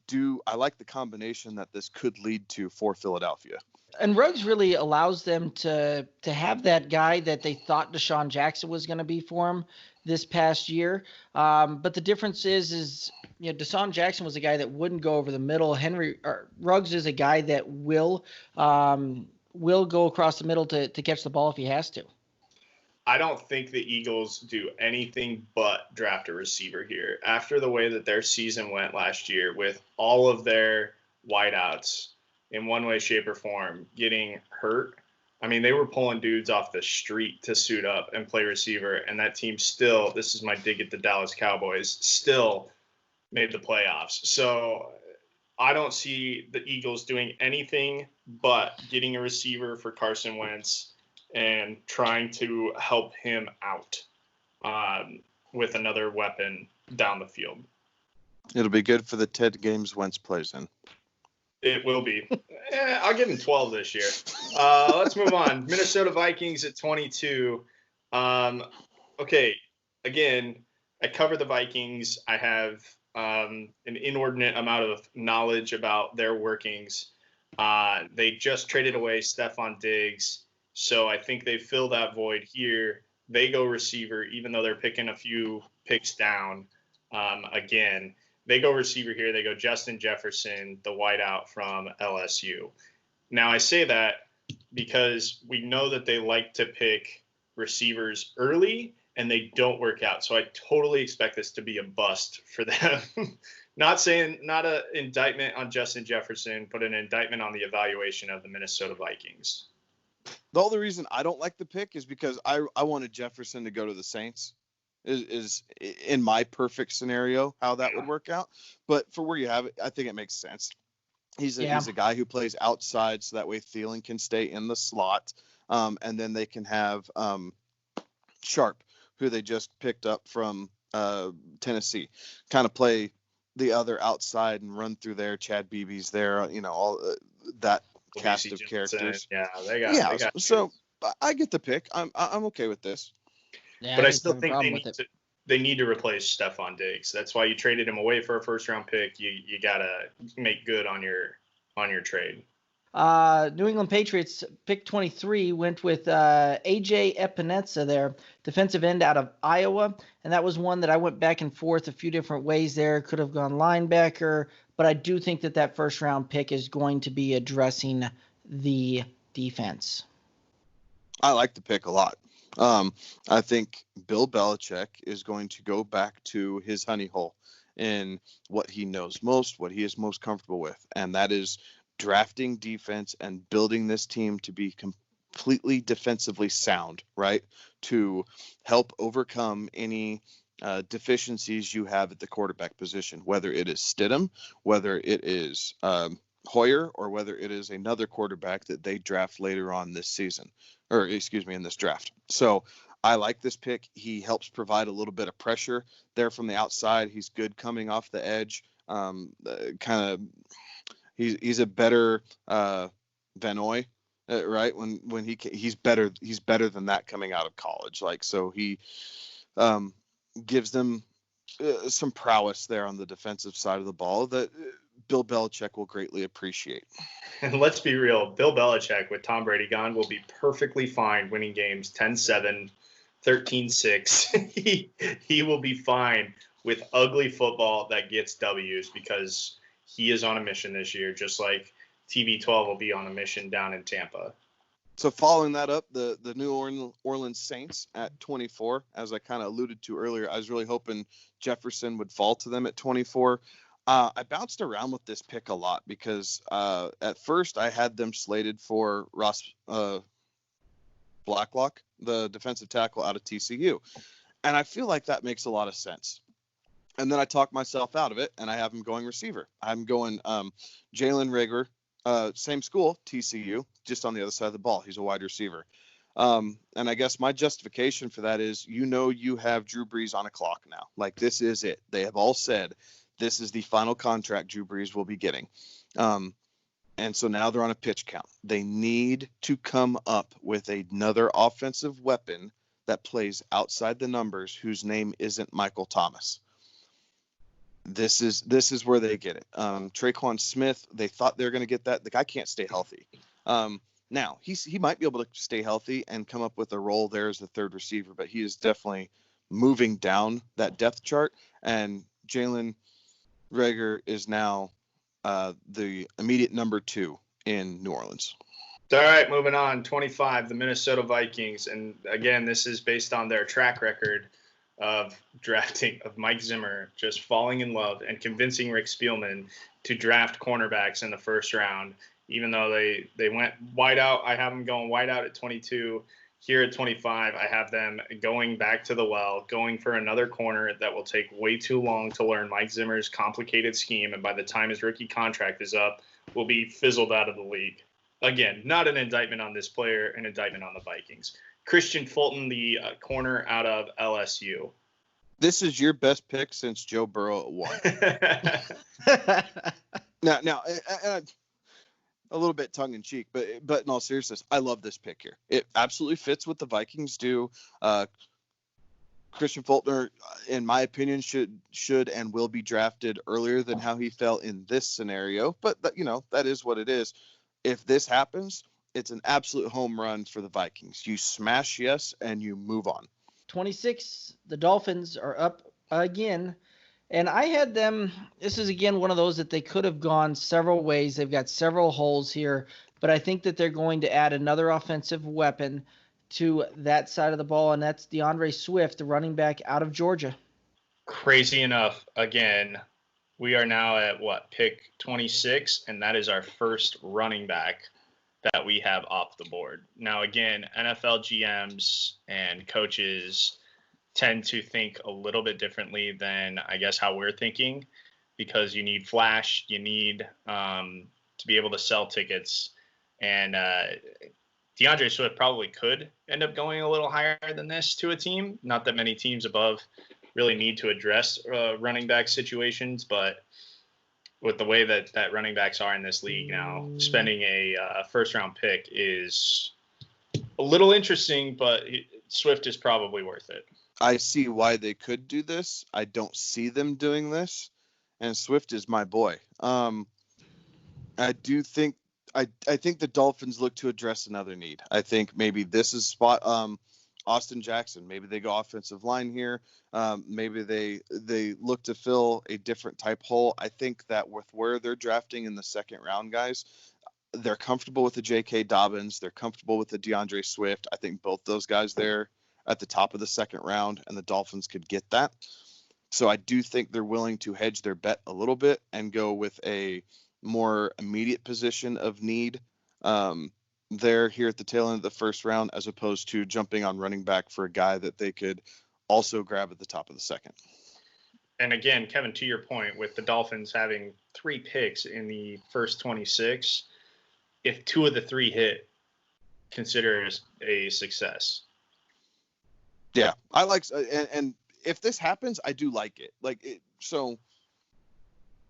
like the combination that this could lead to for Philadelphia. And Ruggs really allows them to have that guy that they thought Deshaun Jackson was going to be for him this past year. But the difference is Deshaun Jackson was a guy that wouldn't go over the middle. Ruggs is a guy that will go across the middle to catch the ball if he has to. I don't think the Eagles do anything but draft a receiver here. After the way that their season went last year with all of their wideouts in one way, shape, or form getting hurt. I mean, they were pulling dudes off the street to suit up and play receiver, and that team still, this is my dig at the Dallas Cowboys, still made the playoffs. So I don't see the Eagles doing anything but getting a receiver for Carson Wentz and trying to help him out with another weapon down the field. It'll be good for the 10 games Wentz plays in. It will be. I'll give him 12 this year. Let's move on. Minnesota Vikings at 22. Okay, again, I cover the Vikings. I have an inordinate amount of knowledge about their workings. They just traded away Stephon Diggs. So I think they fill that void here. They go receiver, even though they're picking a few picks down. Again, they go receiver here. They go Justin Jefferson, the wideout from LSU. Now, I say that because we know that they like to pick receivers early, and they don't work out. So I totally expect this to be a bust for them. Not an indictment on Justin Jefferson, but an indictment on the evaluation of the Minnesota Vikings. The only reason I don't like the pick is because I wanted Jefferson to go to the Saints. Is in my perfect scenario how that would work out. But for where you have it, I think it makes sense. He's a guy who plays outside, so that way Thielen can stay in the slot, and then they can have Sharp, who they just picked up from Tennessee, kind of play the other outside and run through there. Chad Beebe's there, all that cast of characters. Yeah, they got so I get the pick. I'm okay with this. Yeah, but I still think they need to replace Stephon Diggs. That's why you traded him away for a first round pick. You gotta make good on your trade. New England Patriots pick 23 went with AJ Epinesa there, defensive end out of Iowa, and that was one that I went back and forth a few different ways there. Could have gone linebacker, but I do think that first round pick is going to be addressing the defense. I like the pick a lot. I think Bill Belichick is going to go back to his honey hole in what he knows most, what he is most comfortable with, and that is drafting defense and building this team to be completely defensively sound, right? To help overcome any deficiencies you have at the quarterback position, whether it is Stidham, whether it is Hoyer, or whether it is another quarterback that they draft later on this season, or excuse me, in this draft. So I like this pick. He helps provide a little bit of pressure there from the outside. He's good coming off the edge. He's a better Vanoy, right? When he's better than that coming out of college. Like, so he gives them some prowess there on the defensive side of the ball that Bill Belichick will greatly appreciate. And let's be real, Bill Belichick with Tom Brady gone will be perfectly fine winning games 10-7, 13-6. He will be fine with ugly football that gets W's because he is on a mission this year, just like TB12 will be on a mission down in Tampa. So following that up, the New Orleans Saints at 24, as I kind of alluded to earlier, I was really hoping Jefferson would fall to them at 24. I bounced around with this pick a lot because at first I had them slated for Ross Blacklock, the defensive tackle out of TCU. And I feel like that makes a lot of sense. And then I talked myself out of it, and I have him going receiver. I'm going Jalen Reagor, same school, TCU, just on the other side of the ball. He's a wide receiver. And I guess my justification for that is, you have Drew Brees on a clock now. Like, this is it. They have all said this is the final contract Drew Brees will be getting. And so now they're on a pitch count. They need to come up with another offensive weapon that plays outside the numbers, whose name isn't Michael Thomas. This is where they get it. Traquan Smith, they thought they were going to get that. The guy can't stay healthy. Now, he might be able to stay healthy and come up with a role there as the third receiver, but he is definitely moving down that depth chart. And Jalen Reagor is now the immediate number 2 in New Orleans. All right, moving on. 25, the Minnesota Vikings. And again, this is based on their track record of drafting of Mike Zimmer, just falling in love and convincing Rick Spielman to draft cornerbacks in the first round. Even though they went wide out, I have them going wide out at 22. Here at 25, I have them going back to the well, going for another corner that will take way too long to learn Mike Zimmer's complicated scheme, and by the time his rookie contract is up, will be fizzled out of the league. Again, not an indictment on this player, an indictment on the Vikings. Christian Fulton, the corner out of LSU. This is your best pick since Joe Burrow at 1. Now, a little bit tongue in cheek, but in all seriousness, I love this pick here. It absolutely fits what the Vikings do. Christian Fulton, in my opinion, should and will be drafted earlier than how he fell in this scenario. But that is what it is. If this happens, it's an absolute home run for the Vikings. You smash yes, and you move on. 26, the Dolphins are up again. And I had them, this is again one of those that they could have gone several ways. They've got several holes here, but I think that they're going to add another offensive weapon to that side of the ball, and that's DeAndre Swift, the running back out of Georgia. Crazy enough, again, we are now at pick 26, and that is our first running back that we have off the board. Now, again, NFL GMs and coaches tend to think a little bit differently than, I guess, how we're thinking, because you need flash, you need to be able to sell tickets, and DeAndre Swift probably could end up going a little higher than this to a team. Not that many teams above really need to address running back situations, but with the way that running backs are in this league now, spending a first-round pick is a little interesting, but Swift is probably worth it. I see why they could do this. I don't see them doing this, and Swift is my boy. I do think I think the Dolphins look to address another need. I think maybe this is spot Austin Jackson. Maybe they go offensive line here. Maybe they look to fill a different type hole. I think that with where they're drafting in the second round, guys, they're comfortable with the J.K. Dobbins. They're comfortable with the DeAndre Swift. I think both those guys there at the top of the second round, and the Dolphins could get that. So I do think they're willing to hedge their bet a little bit and go with a more immediate position of need there here at the tail end of the first round, as opposed to jumping on running back for a guy that they could also grab at the top of the second. And again, Kevin, to your point, with the Dolphins having 3 picks in the first 26, if 2 of the 3 hit, consider it a success. Yeah, I like, and if this happens, I do like it. So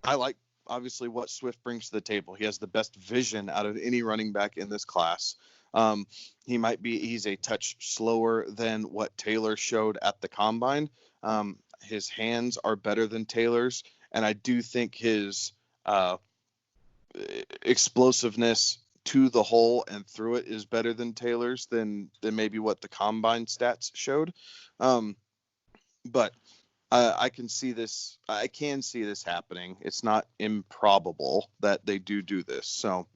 I like obviously what Swift brings to the table. He has the best vision out of any running back in this class. He's a touch slower than what Taylor showed at the combine. His hands are better than Taylor's, and I do think his explosiveness to the hole and through it is better than Taylor's than maybe what the combine stats showed. But I can see this. I can see this happening. It's not improbable that they do this. So,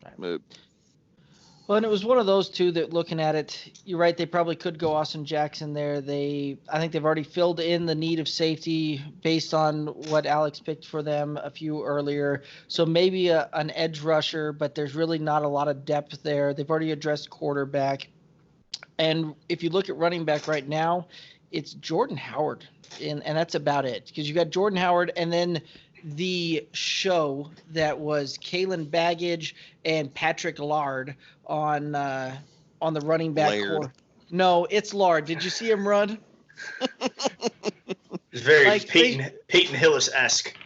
well, and it was one of those two that, looking at it, you're right. They probably could go Austin Jackson there. I think they've already filled in the need of safety based on what Alex picked for them a few earlier. So maybe an edge rusher, but there's really not a lot of depth there. They've already addressed quarterback. And if you look at running back right now, it's Jordan Howard, and that's about it. Because you got Jordan Howard, and then the show that was Kalen Baggage and Patrick Lard on the running back core. No, it's Lard. Did you see him run? It's very Peyton Hillis-esque.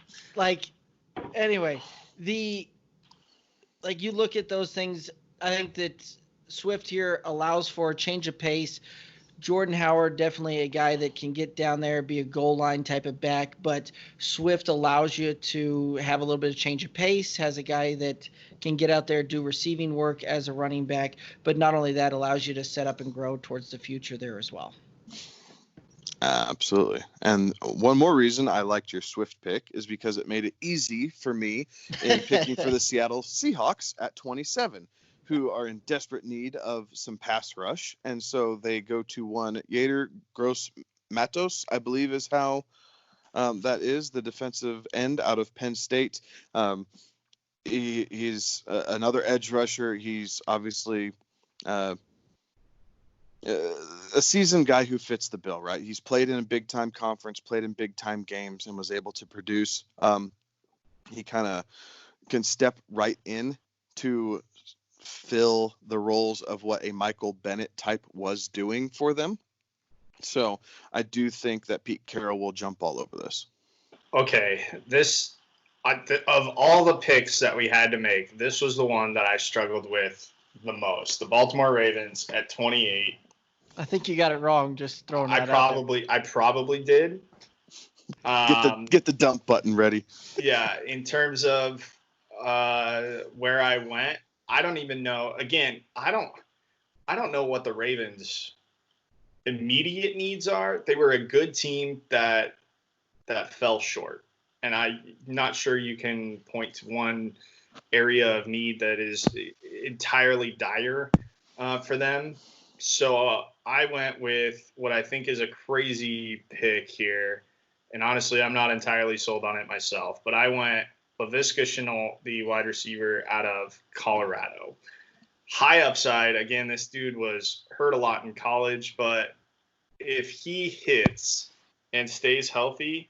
Anyway, you look at those things. I think that Swift here allows for a change of pace. Jordan Howard, definitely a guy that can get down there, be a goal line type of back, but Swift allows you to have a little bit of change of pace, has a guy that can get out there, do receiving work as a running back, but not only that, allows you to set up and grow towards the future there as well. Absolutely. And one more reason I liked your Swift pick is because it made it easy for me in picking for the Seattle Seahawks at 27. Who are in desperate need of some pass rush. And so they go to one Yair Gross-Matos, I believe is how that is, the defensive end out of Penn State. He's another edge rusher. He's obviously a seasoned guy who fits the bill, right? He's played in a big-time conference, played in big-time games, and was able to produce. He kind of can step right in to fill the roles of what a Michael Bennett type was doing for them. So I do think that Pete Carroll will jump all over this. Okay, of all the picks that we had to make, this was the one that I struggled with the most. The Baltimore Ravens at 28. I think you got it wrong. Just throwing that out there. I probably did. Get the dump button ready. Yeah, in terms of where I went, I don't even know. Again, I don't know what the Ravens' immediate needs are. They were a good team that fell short, and I'm not sure you can point to one area of need that is entirely dire for them. So I went with what I think is a crazy pick here, and honestly, I'm not entirely sold on it myself. But I went Laviska Shenault, the wide receiver out of Colorado. High upside. Again, this dude was hurt a lot in college, but if he hits and stays healthy,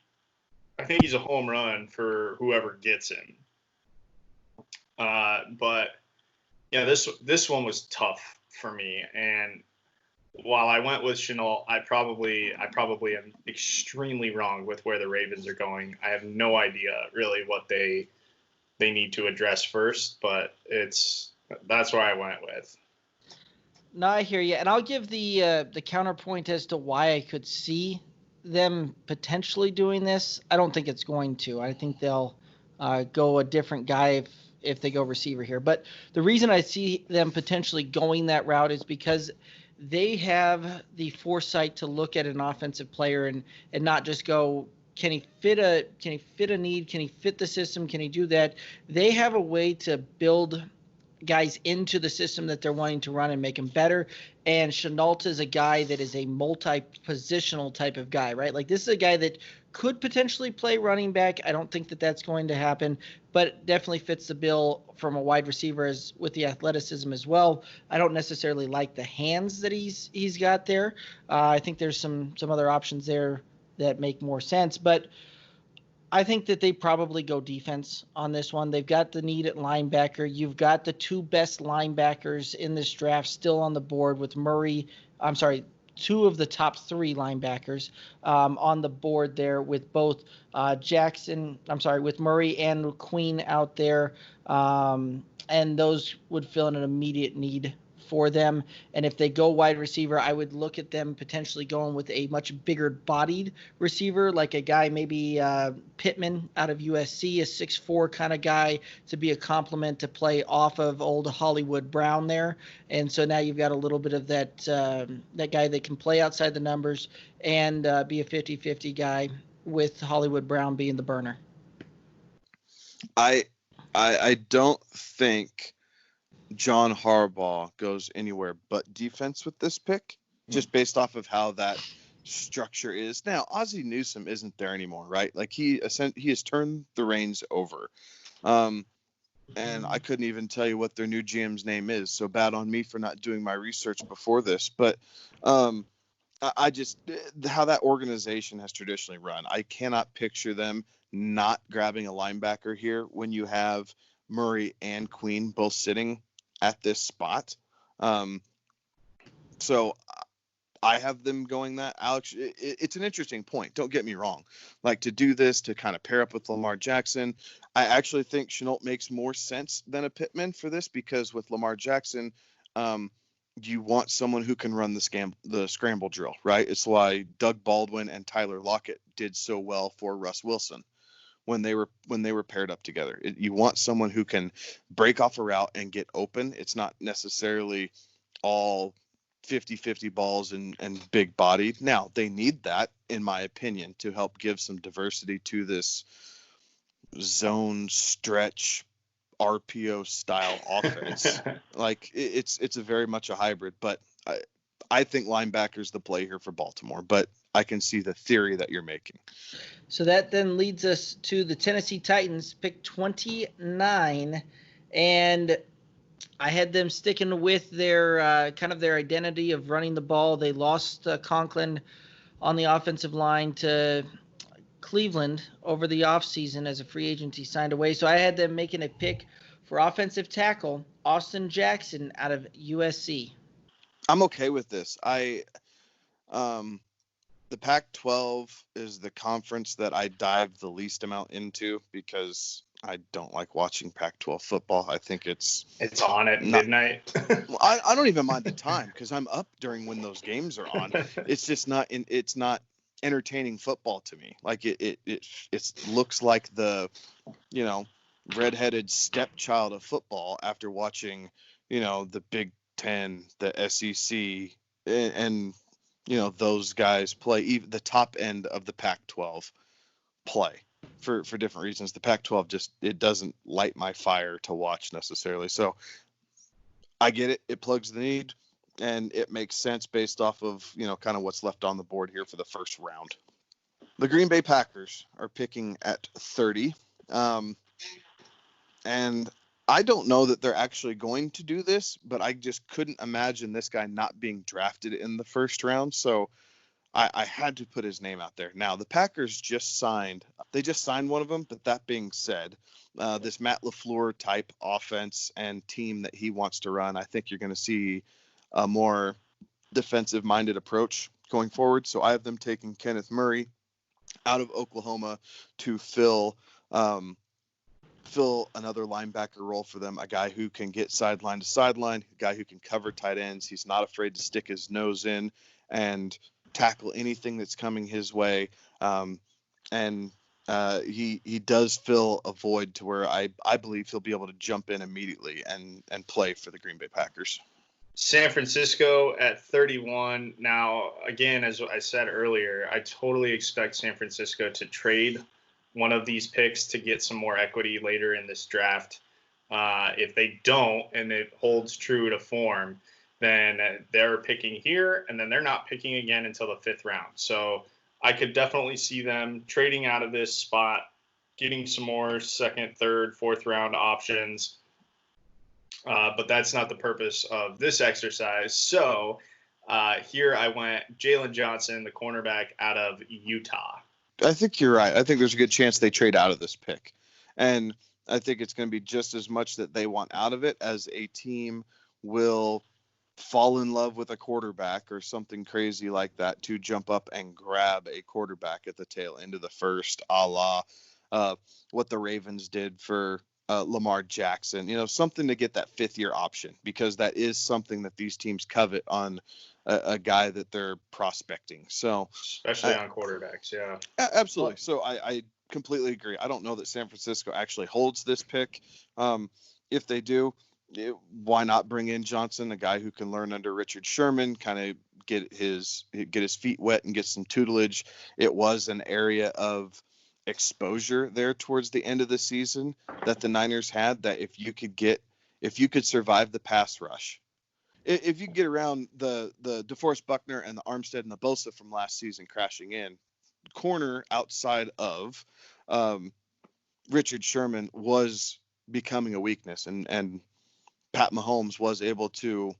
I think he's a home run for whoever gets him. But yeah, this one was tough for me. And while I went with Shenault, I probably am extremely wrong with where the Ravens are going. I have no idea really what they need to address first, but that's where I went with. No, I hear you, and I'll give the counterpoint as to why I could see them potentially doing this. I don't think it's going to. I think they'll go a different guy if they go receiver here. But the reason I see them potentially going that route is because they have the foresight to look at an offensive player and not just go, can he fit a need? Can he fit the system? Can he do that? They have a way to build guys into the system that they're wanting to run and make them better. And Shenault is a guy that is a multi-positional type of guy, right? Like, this is a guy that could potentially play running back. I don't think that that's going to happen, but definitely fits the bill from a wide receiver as with the athleticism as well. I don't necessarily like the hands that he's got there. I think there's some other options there that make more sense, but I think that they probably go defense on this one. They've got the need at linebacker. You've got the two best linebackers in this draft still on the board with two of the top three linebackers on the board there with both with Murray and Queen out there. And those would fill in an immediate need for them. And if they go wide receiver, I would look at them potentially going with a much bigger bodied receiver, like a guy maybe Pittman out of USC, a 6'4" kind of guy to be a complement to play off of old Hollywood Brown there. And so now you've got a little bit of that guy that can play outside the numbers and be a 50-50 guy with Hollywood Brown being the burner. I don't think John Harbaugh goes anywhere but defense with this pick, just based off of how that structure is. Now, Ozzie Newsome isn't there anymore, right? Like, he has turned the reins over. And I couldn't even tell you what their new GM's name is, so bad on me for not doing my research before this. But I just, how that organization has traditionally run, I cannot picture them not grabbing a linebacker here when you have Murray and Queen both sitting at this spot. So I have them going that. Alex, it's an interesting point. Don't get me wrong. Like, to do this, to kind of pair up with Lamar Jackson, I actually think Shenault makes more sense than a Pittman for this, because with Lamar Jackson, you want someone who can run the scramble drill, right? It's why Doug Baldwin and Tyler Lockett did so well for Russ Wilson when they were paired up together. You want someone who can break off a route and get open. It's not necessarily all 50-50 balls and big bodied. Now, they need that, in my opinion, to help give some diversity to this zone stretch RPO style offense. Like, it's a very much a hybrid, but I think linebacker's the play here for Baltimore, but I can see the theory that you're making. So that then leads us to the Tennessee Titans, pick 29, and I had them sticking with their kind of their identity of running the ball. They lost Conklin on the offensive line to Cleveland over the offseason as a free agent. He signed away. So I had them making a pick for offensive tackle, Austin Jackson out of USC. I'm okay with this. The Pac-12 is the conference that I dive the least amount into because I don't like watching Pac-12 football. I think it's on at midnight. Well, I don't even mind the time because I'm up during when those games are on. It's just not it's not entertaining football to me. Like it looks like the, redheaded stepchild of football after watching, the Big Ten, the SEC, and those guys play, even the top end of the Pac-12 play for different reasons. The Pac-12 it doesn't light my fire to watch necessarily. So I get it. It plugs the need and it makes sense based off of, kind of what's left on the board here for the first round. The Green Bay Packers are picking at 30. And I don't know that they're actually going to do this, but I just couldn't imagine this guy not being drafted in the first round. So I had to put his name out there. Now, the Packers just signed one of them. But that being said, this Matt LaFleur type offense and team that he wants to run, I think you're going to see a more defensive minded approach going forward. So I have them taking Kenneth Murray out of Oklahoma to fill another linebacker role for them, a guy who can get sideline to sideline, a guy who can cover tight ends. He's not afraid to stick his nose in and tackle anything that's coming his way. And he does fill a void to where I believe he'll be able to jump in immediately and play for the Green Bay Packers. San Francisco at 31. Now, again, as I said earlier, I totally expect San Francisco to trade one of these picks to get some more equity later in this draft. If they don't, and it holds true to form, then they're picking here, and then they're not picking again until the 5th round. So I could definitely see them trading out of this spot, getting some more 2nd, 3rd, 4th round options. But that's not the purpose of this exercise. So here I went Jalen Johnson, the cornerback out of Utah. I think you're right. I think there's a good chance they trade out of this pick. And I think it's going to be just as much that they want out of it as a team will fall in love with a quarterback or something crazy like that to jump up and grab a quarterback at the tail end of the first, a la what the Ravens did for Lamar Jackson, something to get that 5th-year option, because that is something that these teams covet on a guy that they're prospecting. So especially on quarterbacks. Yeah, absolutely. So I completely agree. I don't know that San Francisco actually holds this pick. If they do, why not bring in Johnson, a guy who can learn under Richard Sherman, kind of get his feet wet and get some tutelage. It was an area of exposure there towards the end of the season that the Niners had, that if you could survive the pass rush, if you get around the DeForest Buckner and the Armstead and the Bosa from last season crashing in, corner outside of Richard Sherman was becoming a weakness, and Pat Mahomes was able to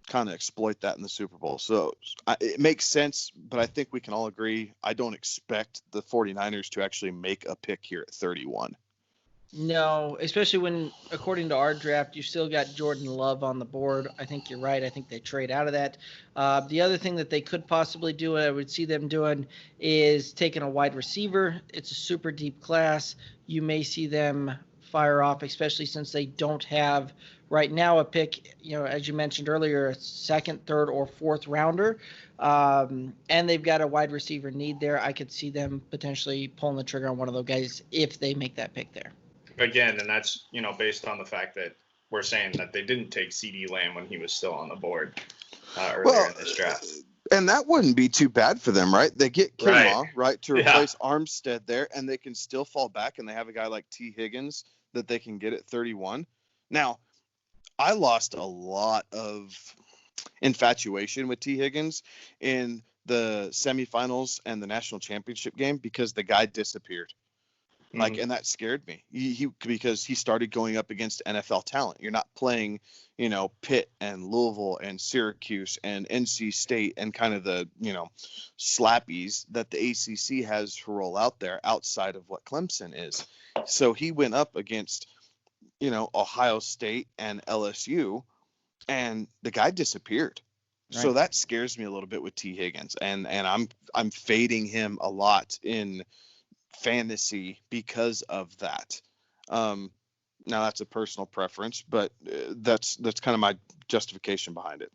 kind of exploit that in the Super Bowl. So it makes sense, but I think we can all agree I don't expect the 49ers to actually make a pick here at 31. No, especially when, according to our draft, you still got Jordan Love on the board. I think you're right. I think they trade out of that. The other thing that they could possibly do, I would see them doing, is taking a wide receiver. It's a super deep class. You may see them fire off, especially since they don't have right now a pick, as you mentioned earlier, a 2nd, 3rd, or 4th rounder. And they've got a wide receiver need there. I could see them potentially pulling the trigger on one of those guys if they make that pick there. Again, and that's, based on the fact that we're saying that they didn't take CeeDee Lamb when he was still on the board earlier in this draft. And that wouldn't be too bad for them, right? They get Kinlaw, right, to replace Armstead there, and they can still fall back, and they have a guy like T. Higgins that they can get at 31. Now, I lost a lot of infatuation with T. Higgins in the semifinals and the national championship game because the guy disappeared. And that scared me. Because he started going up against NFL talent. You're not playing, Pitt and Louisville and Syracuse and NC State and kind of the, slappies that the ACC has to roll out there outside of what Clemson is. So he went up against, Ohio State and LSU, and the guy disappeared. Right. So that scares me a little bit with T. Higgins, and I'm fading him a lot in fantasy because of that. Now that's a personal preference, but that's kind of my justification behind it.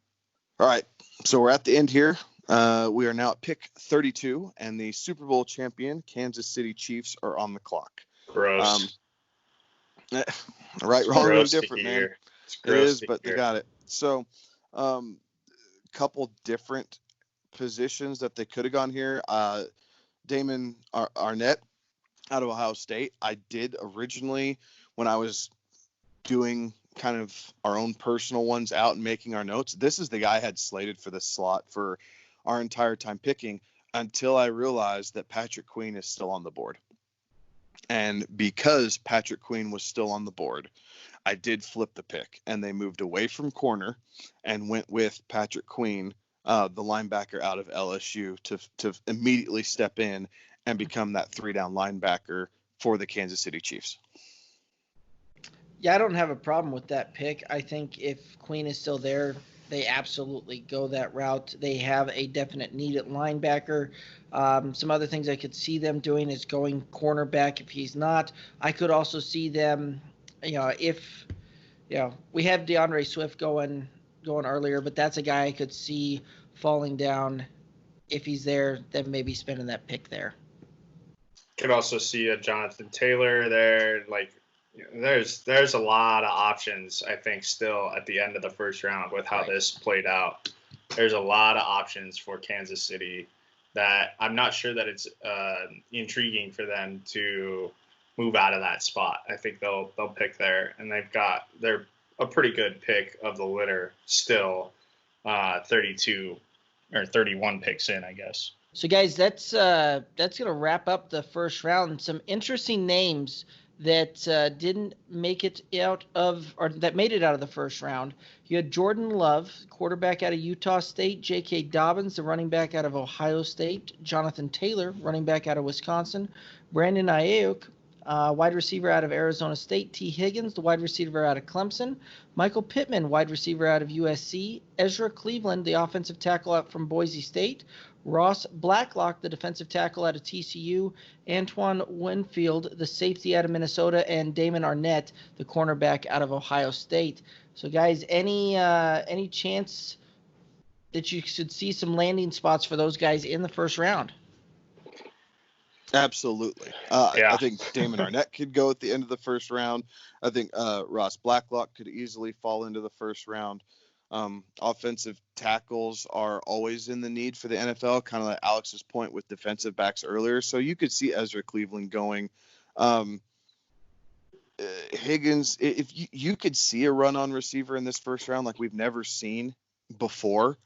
All right, so we're at the end here. We are now at pick 32, and the Super Bowl champion Kansas City Chiefs are on the clock. Gross. Right, wrong, and different, man. It is, but they got it. So, couple different positions that they could have gone here. Damon Arnett out of Ohio State. I did originally, when I was doing kind of our own personal ones out and making our notes, this is the guy I had slated for this slot for our entire time picking, until I realized that Patrick Queen is still on the board. And because Patrick Queen was still on the board, I did flip the pick, and they moved away from corner and went with Patrick Queen, the linebacker out of LSU, to immediately step in and become that 3-down linebacker for the Kansas City Chiefs. Yeah, I don't have a problem with that pick. I think if Queen is still there, they absolutely go that route. They have a definite need at linebacker. Some other things I could see them doing is going cornerback if he's not. I could also see them, if we have DeAndre Swift going earlier, but that's a guy I could see falling down if he's there, then maybe spending that pick there. Could also see a Jonathan Taylor there. Like, there's a lot of options, I think, still at the end of the first round with how this played out. There's a lot of options for Kansas City that I'm not sure that it's intriguing for them to move out of that spot. I think they'll pick there, and they're a pretty good pick of the litter still, 32 or 31 picks in, I guess. So guys, that's gonna wrap up the first round. Some interesting names that didn't make it out of, or that made it out of the first round. You had Jordan Love, quarterback out of Utah State, J.K. Dobbins, the running back out of Ohio State, Jonathan Taylor, running back out of Wisconsin, Brandon Ayuk, wide receiver out of Arizona State, T. Higgins, the wide receiver out of Clemson, Michael Pittman, wide receiver out of USC, Ezra Cleveland, the offensive tackle out from Boise State, Ross Blacklock, the defensive tackle out of TCU, Antoine Winfield, the safety out of Minnesota, and Damon Arnett, the cornerback out of Ohio State. So, guys, any chance that you should see some landing spots for those guys in the first round? Absolutely. I think Damon Arnett could go at the end of the first round. I think Ross Blacklock could easily fall into the first round. Offensive tackles are always in the need for the NFL, kind of like Alex's point with defensive backs earlier. So you could see Ezra Cleveland going. Higgins, if you could see a run on receiver in this first round like we've never seen before.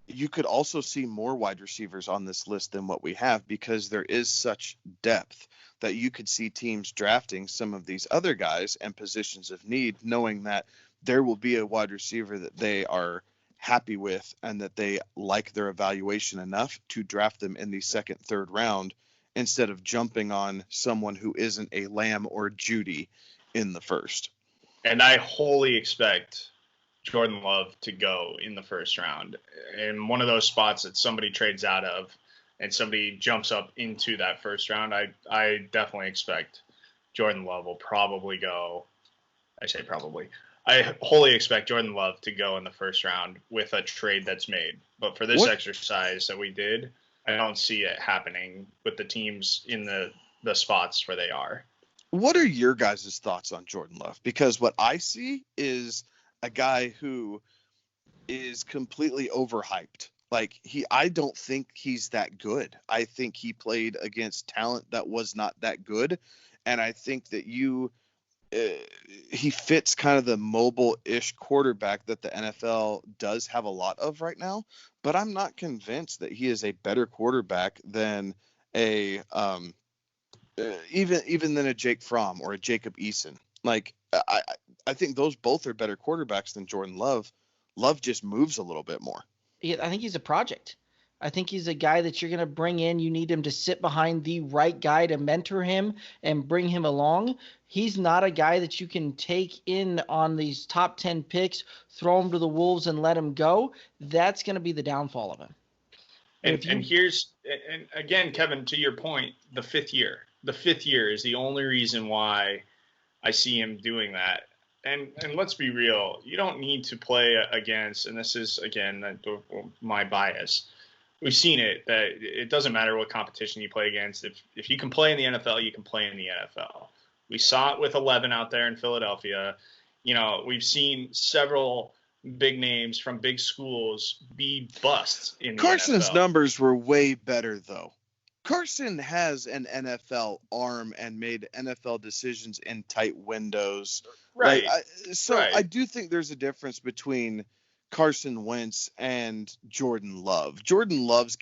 You could also see more wide receivers on this list than what we have because there is such depth that you could see teams drafting some of these other guys and positions of need, knowing that there will be a wide receiver that they are happy with and that they like their evaluation enough to draft them in the second, third round instead of jumping on someone who isn't a Lamb or Judy in the first. And I wholly expect Jordan Love to go in the first round. In one of those spots that somebody trades out of and somebody jumps up into that first round, I definitely expect Jordan Love will probably go. I say probably. I wholly expect Jordan Love to go in the first round with a trade that's made. But for this exercise that we did, I don't see it happening with the teams in the spots where they are. What are your guys' thoughts on Jordan Love? Because what I see is a guy who is completely overhyped. Like I don't think he's that good. I think he played against talent that was not that good. And I think that he fits kind of the mobile-ish quarterback that the NFL does have a lot of right now, but I'm not convinced that he is a better quarterback than even than a Jake Fromm or a Jacob Eason. Like I think those both are better quarterbacks than Jordan Love. Love just moves a little bit more. Yeah, I think he's a project. I think he's a guy that you're going to bring in. You need him to sit behind the right guy to mentor him and bring him along. He's not a guy that you can take in on these top 10 picks, throw him to the wolves and let him go. That's going to be the downfall of him. And again, Kevin, to your point, the fifth year is the only reason why I see him doing that. And let's be real, you don't need to play against, and this is, again, my bias. We've seen it, that it doesn't matter what competition you play against. If you can play in the NFL, you can play in the NFL. We saw it with 11 out there in Philadelphia. We've seen several big names from big schools be busts in the Carson's NFL. Numbers were way better, though. Carson has an NFL arm and made NFL decisions in tight windows. Right. I do think there's a difference between Carson Wentz and Jordan Love. Jordan Love's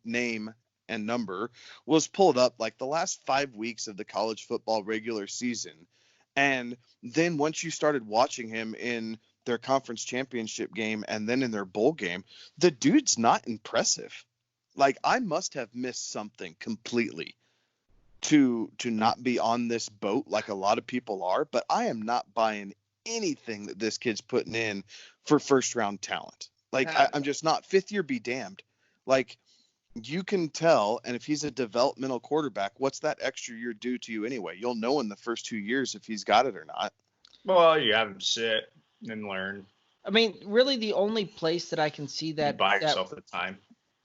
name and number was pulled up like the last 5 weeks of the college football regular season. And then once you started watching him in their conference championship game and then in their bowl game, the dude's not impressive. Like, I must have missed something completely to not be on this boat like a lot of people are, but I am not buying anything that this kid's putting in for first round talent. Like, I'm just not. Fifth year be damned. Like, you can tell, and if he's a developmental quarterback, what's that extra year due to you anyway? You'll know in the first 2 years if he's got it or not. Well, you have him sit and learn. I mean, really, the only place that I can see You buy that yourself the time.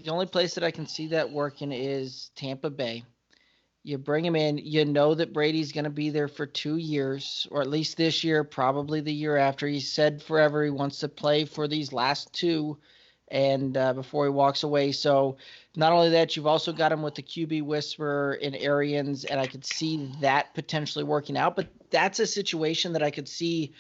the only place that I can see that working is Tampa Bay. You bring him in, you know that Brady's going to be there for 2 years, or at least this year, probably the year after. He said forever he wants to play for these last two, and before he walks away. So not only that, you've also got him with the QB whisperer in Arians, and I could see that potentially working out. But that's a situation that I could see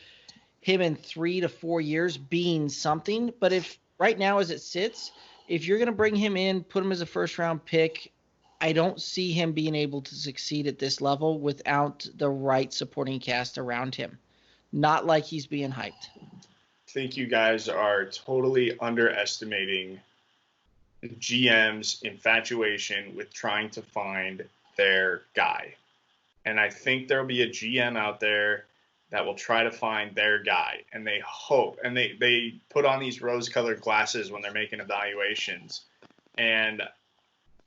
him in 3 to 4 years being something. But if right now as it sits, if you're going to bring him in, put him as a first round pick, I don't see him being able to succeed at this level without the right supporting cast around him. Not like he's being hyped. I think you guys are totally underestimating GM's infatuation with trying to find their guy. And I think there'll be a GM out there that will try to find their guy. And they hope, and they put on these rose-colored glasses when they're making evaluations. And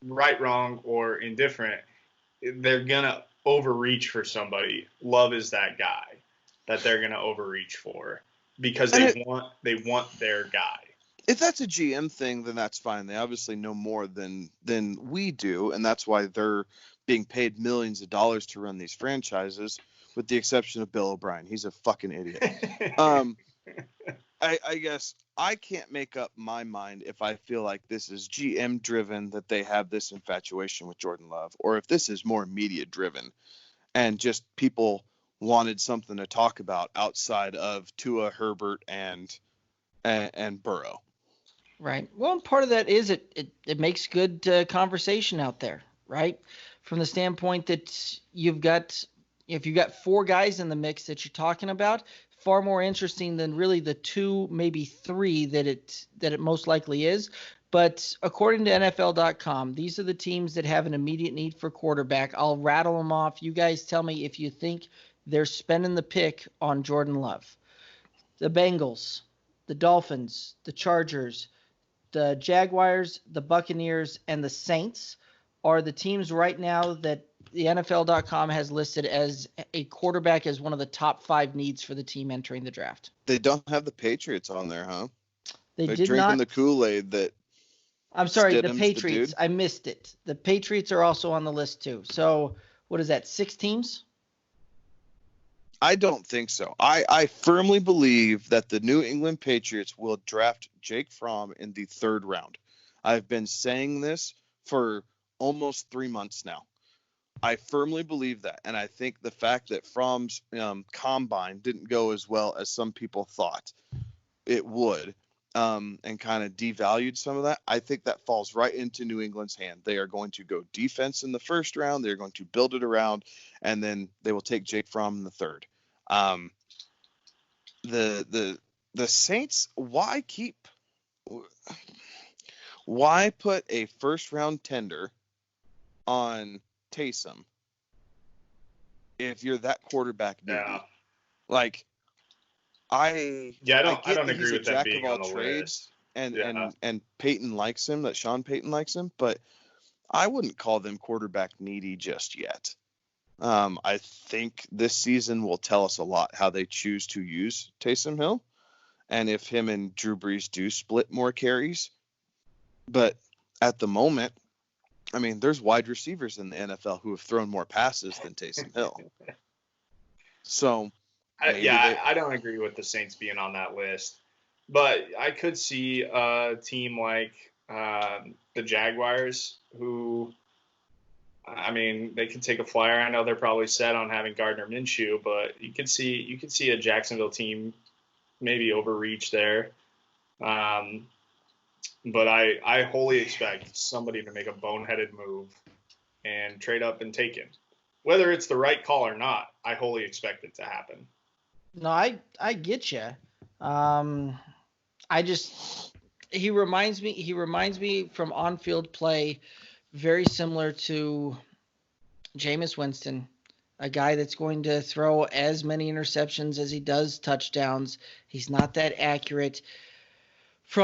right, wrong, or indifferent, they're going to overreach for somebody. Love is that guy that they're going to overreach for because they want their guy. If that's a GM thing, then that's fine. They obviously know more than we do, and that's why they're being paid millions of dollars to run these franchises, with the exception of Bill O'Brien. He's a fucking idiot. I guess I can't make up my mind if I feel like this is GM driven, that they have this infatuation with Jordan Love, or if this is more media driven and just people wanted something to talk about outside of Tua, Herbert, and Burrow. Right. Well, and part of that is it makes good conversation out there, right? From the standpoint that if you've got 4 guys in the mix that you're talking about, far more interesting than really the 2, maybe 3 that it most likely is. But according to NFL.com, these are the teams that have an immediate need for quarterback. I'll rattle them off. You guys tell me if you think they're spending the pick on Jordan Love. The Bengals, the Dolphins, the Chargers, the Jaguars, the Buccaneers, and the Saints are the teams right now that the NFL.com has listed as a quarterback as one of the top 5 needs for the team entering the draft. They don't have the Patriots on there, huh? They're drinking not. The Kool-Aid that. I'm sorry, Stidham's the Patriots. the I missed it. The Patriots are also on the list too. So what is that? 6 teams? I don't think so. I firmly believe that the New England Patriots will draft Jake Fromm in the 3rd round. I've been saying this for almost 3 months now. I firmly believe that, and I think the fact that Fromm's combine didn't go as well as some people thought it would, and kind of devalued some of that, I think that falls right into New England's hand. They are going to go defense in the 1st round. They're going to build it around, and then they will take Jake Fromm in the 3rd. The Saints, why put a 1st round tender on Taysom if you're that quarterback needy? Yeah. Like, I don't agree with that being on the trades, list. And Peyton likes him, that Sean Payton likes him, but I wouldn't call them quarterback needy just yet. I think this season will tell us a lot how they choose to use Taysom Hill, and if him and Drew Brees do split more carries. But at the moment, I mean, there's wide receivers in the NFL who have thrown more passes than Taysom Hill. So, I don't agree with the Saints being on that list, but I could see a team like the Jaguars who, I mean, they could take a flyer. I know they're probably set on having Gardner Minshew, but you could see a Jacksonville team maybe overreach there. But I wholly expect somebody to make a boneheaded move and trade up and take him. Whether it's the right call or not, I wholly expect it to happen. No, I get you. He reminds me from on-field play, very similar to Jameis Winston, a guy that's going to throw as many interceptions as he does touchdowns. He's not that accurate. You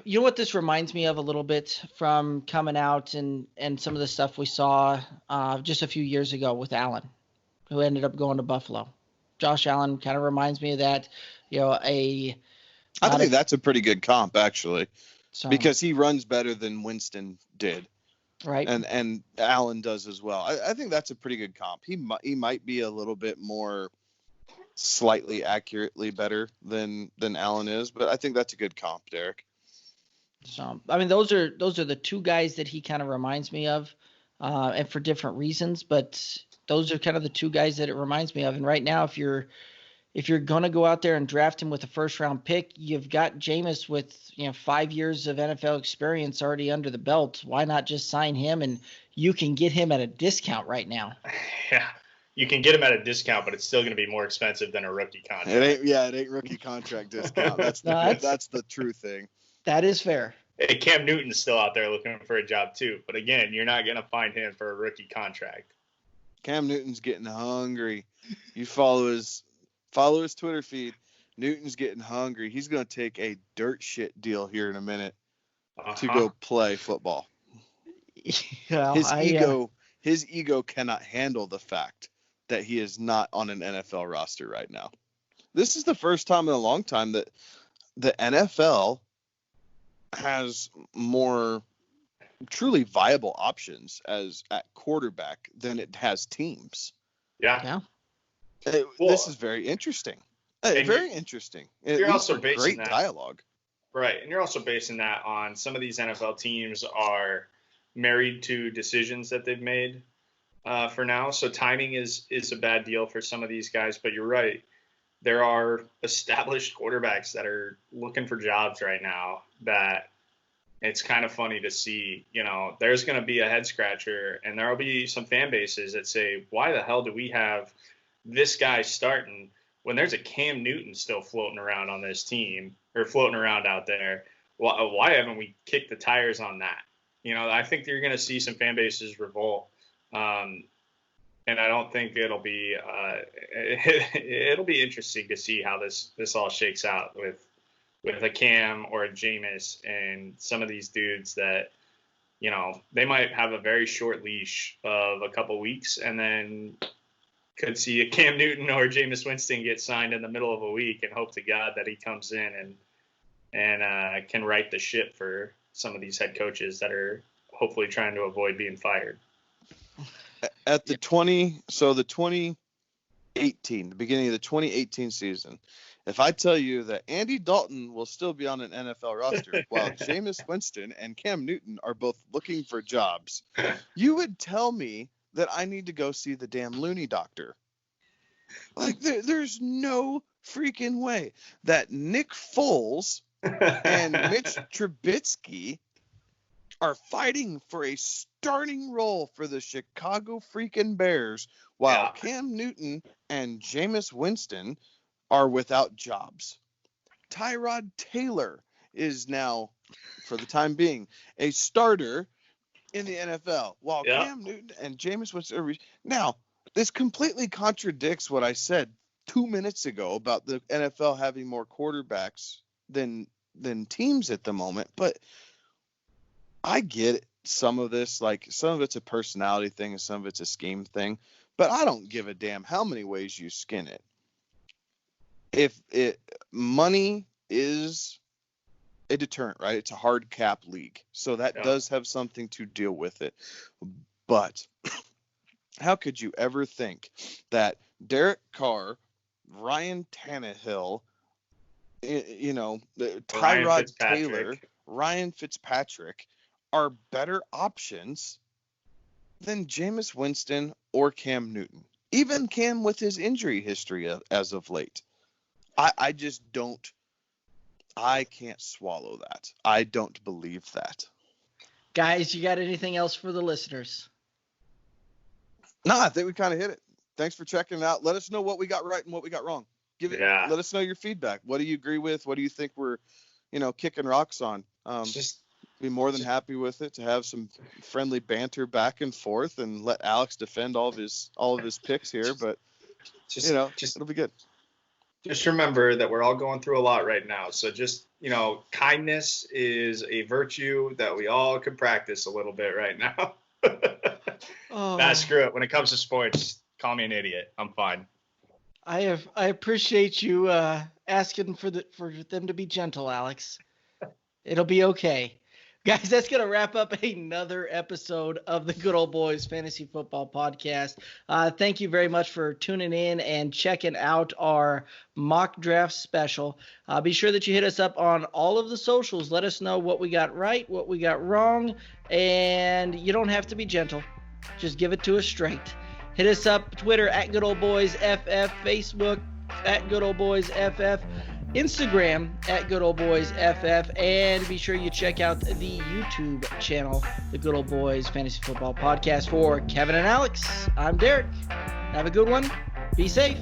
know what this reminds me of a little bit from coming out and some of the stuff we saw just a few years ago with Allen, who ended up going to Buffalo. Josh Allen kind of reminds me of that, a I think that's a pretty good comp, actually, So, because he runs better than Winston did, right. and Allen does as well. I think that's a pretty good comp. He might be a little bit more slightly accurately better than Allen is, but I think that's a good comp, Derek. So, I mean, those are the two guys that he kind of reminds me of, and for different reasons. But those are kind of the two guys that it reminds me of. And right now, if you're gonna go out there and draft him with a first round pick, you've got Jameis with 5 years of NFL experience already under the belt. Why not just sign him, and you can get him at a discount right now? Yeah, you can get him at a discount, but it's still going to be more expensive than a rookie contract. It ain't rookie contract discount. That's the true thing. That is fair. Hey, Cam Newton's still out there looking for a job too, but again, you're not going to find him for a rookie contract. Cam Newton's getting hungry. You follow his Twitter feed. Newton's getting hungry. He's going to take a dirt shit deal here in a minute to go play football. Yeah, his ego cannot handle the fact that he is not on an NFL roster right now. This is the first time in a long time that the NFL has more truly viable options at quarterback than it has teams. Yeah. This is very interesting. Very interesting. You're also basing great that, dialogue. Right. And you're also basing that on some of these NFL teams are married to decisions that they've made for now. So timing is a bad deal for some of these guys, but you're right. There are established quarterbacks that are looking for jobs right now that it's kind of funny to see, there's going to be a head scratcher and there'll be some fan bases that say, why the hell do we have this guy starting when there's a Cam Newton still floating around on this team or floating around out there? Why haven't we kicked the tires on that? I think you're going to see some fan bases revolt. And I don't think it'll be interesting to see how this all shakes out with a Cam or a Jameis and some of these dudes that, they might have a very short leash of a couple weeks and then could see a Cam Newton or Jameis Winston get signed in the middle of a week and hope to God that he comes in and can right the ship for some of these head coaches that are hopefully trying to avoid being fired. At the 2018, the beginning of the 2018 season, if I tell you that Andy Dalton will still be on an NFL roster while Jameis Winston and Cam Newton are both looking for jobs, you would tell me that I need to go see the damn loony doctor. Like, there's no freaking way that Nick Foles and Mitch Trubisky are fighting for a starting role for the Chicago freaking Bears while Cam Newton and Jameis Winston are without jobs. Tyrod Taylor is now, for the time being, a starter in the NFL while Cam Newton and Jameis Winston are now, this completely contradicts what I said 2 minutes ago about the NFL having more quarterbacks than teams at the moment, but I get some of this, like some of it's a personality thing and some of it's a scheme thing, but I don't give a damn how many ways you skin it. If money is a deterrent, right? It's a hard cap league, so that does have something to deal with it. But how could you ever think that Derek Carr, Ryan Tannehill, Tyrod Taylor, Ryan Fitzpatrick are better options than Jameis Winston or Cam Newton? Even Cam with his injury history as of late. I just don't. I can't swallow that. I don't believe that. Guys, you got anything else for the listeners? No, I think we kind of hit it. Thanks for checking it out. Let us know what we got right and what we got wrong. Let us know your feedback. What do you agree with? What do you think we're, kicking rocks on? Be more than happy with it to have some friendly banter back and forth and let Alex defend all of his picks here. But it'll be good. Just remember that we're all going through a lot right now. So kindness is a virtue that we all can practice a little bit right now. Screw it. When it comes to sports, call me an idiot. I'm fine. I appreciate you asking for them to be gentle, Alex. It'll be okay. Guys, that's going to wrap up another episode of the Good Old Boys Fantasy Football Podcast. Thank you very much for tuning in and checking out our mock draft special. Be sure that you hit us up on all of the socials. Let us know what we got right, what we got wrong, and you don't have to be gentle. Just give it to us straight. Hit us up, Twitter at Good Old Boys FF, Facebook at Good Old Boys FF, Instagram at Good Old Boys FF, and be sure you check out the YouTube channel, the Good Old Boys Fantasy Football Podcast. For Kevin and Alex, I'm Derek. Have a good one. Be safe.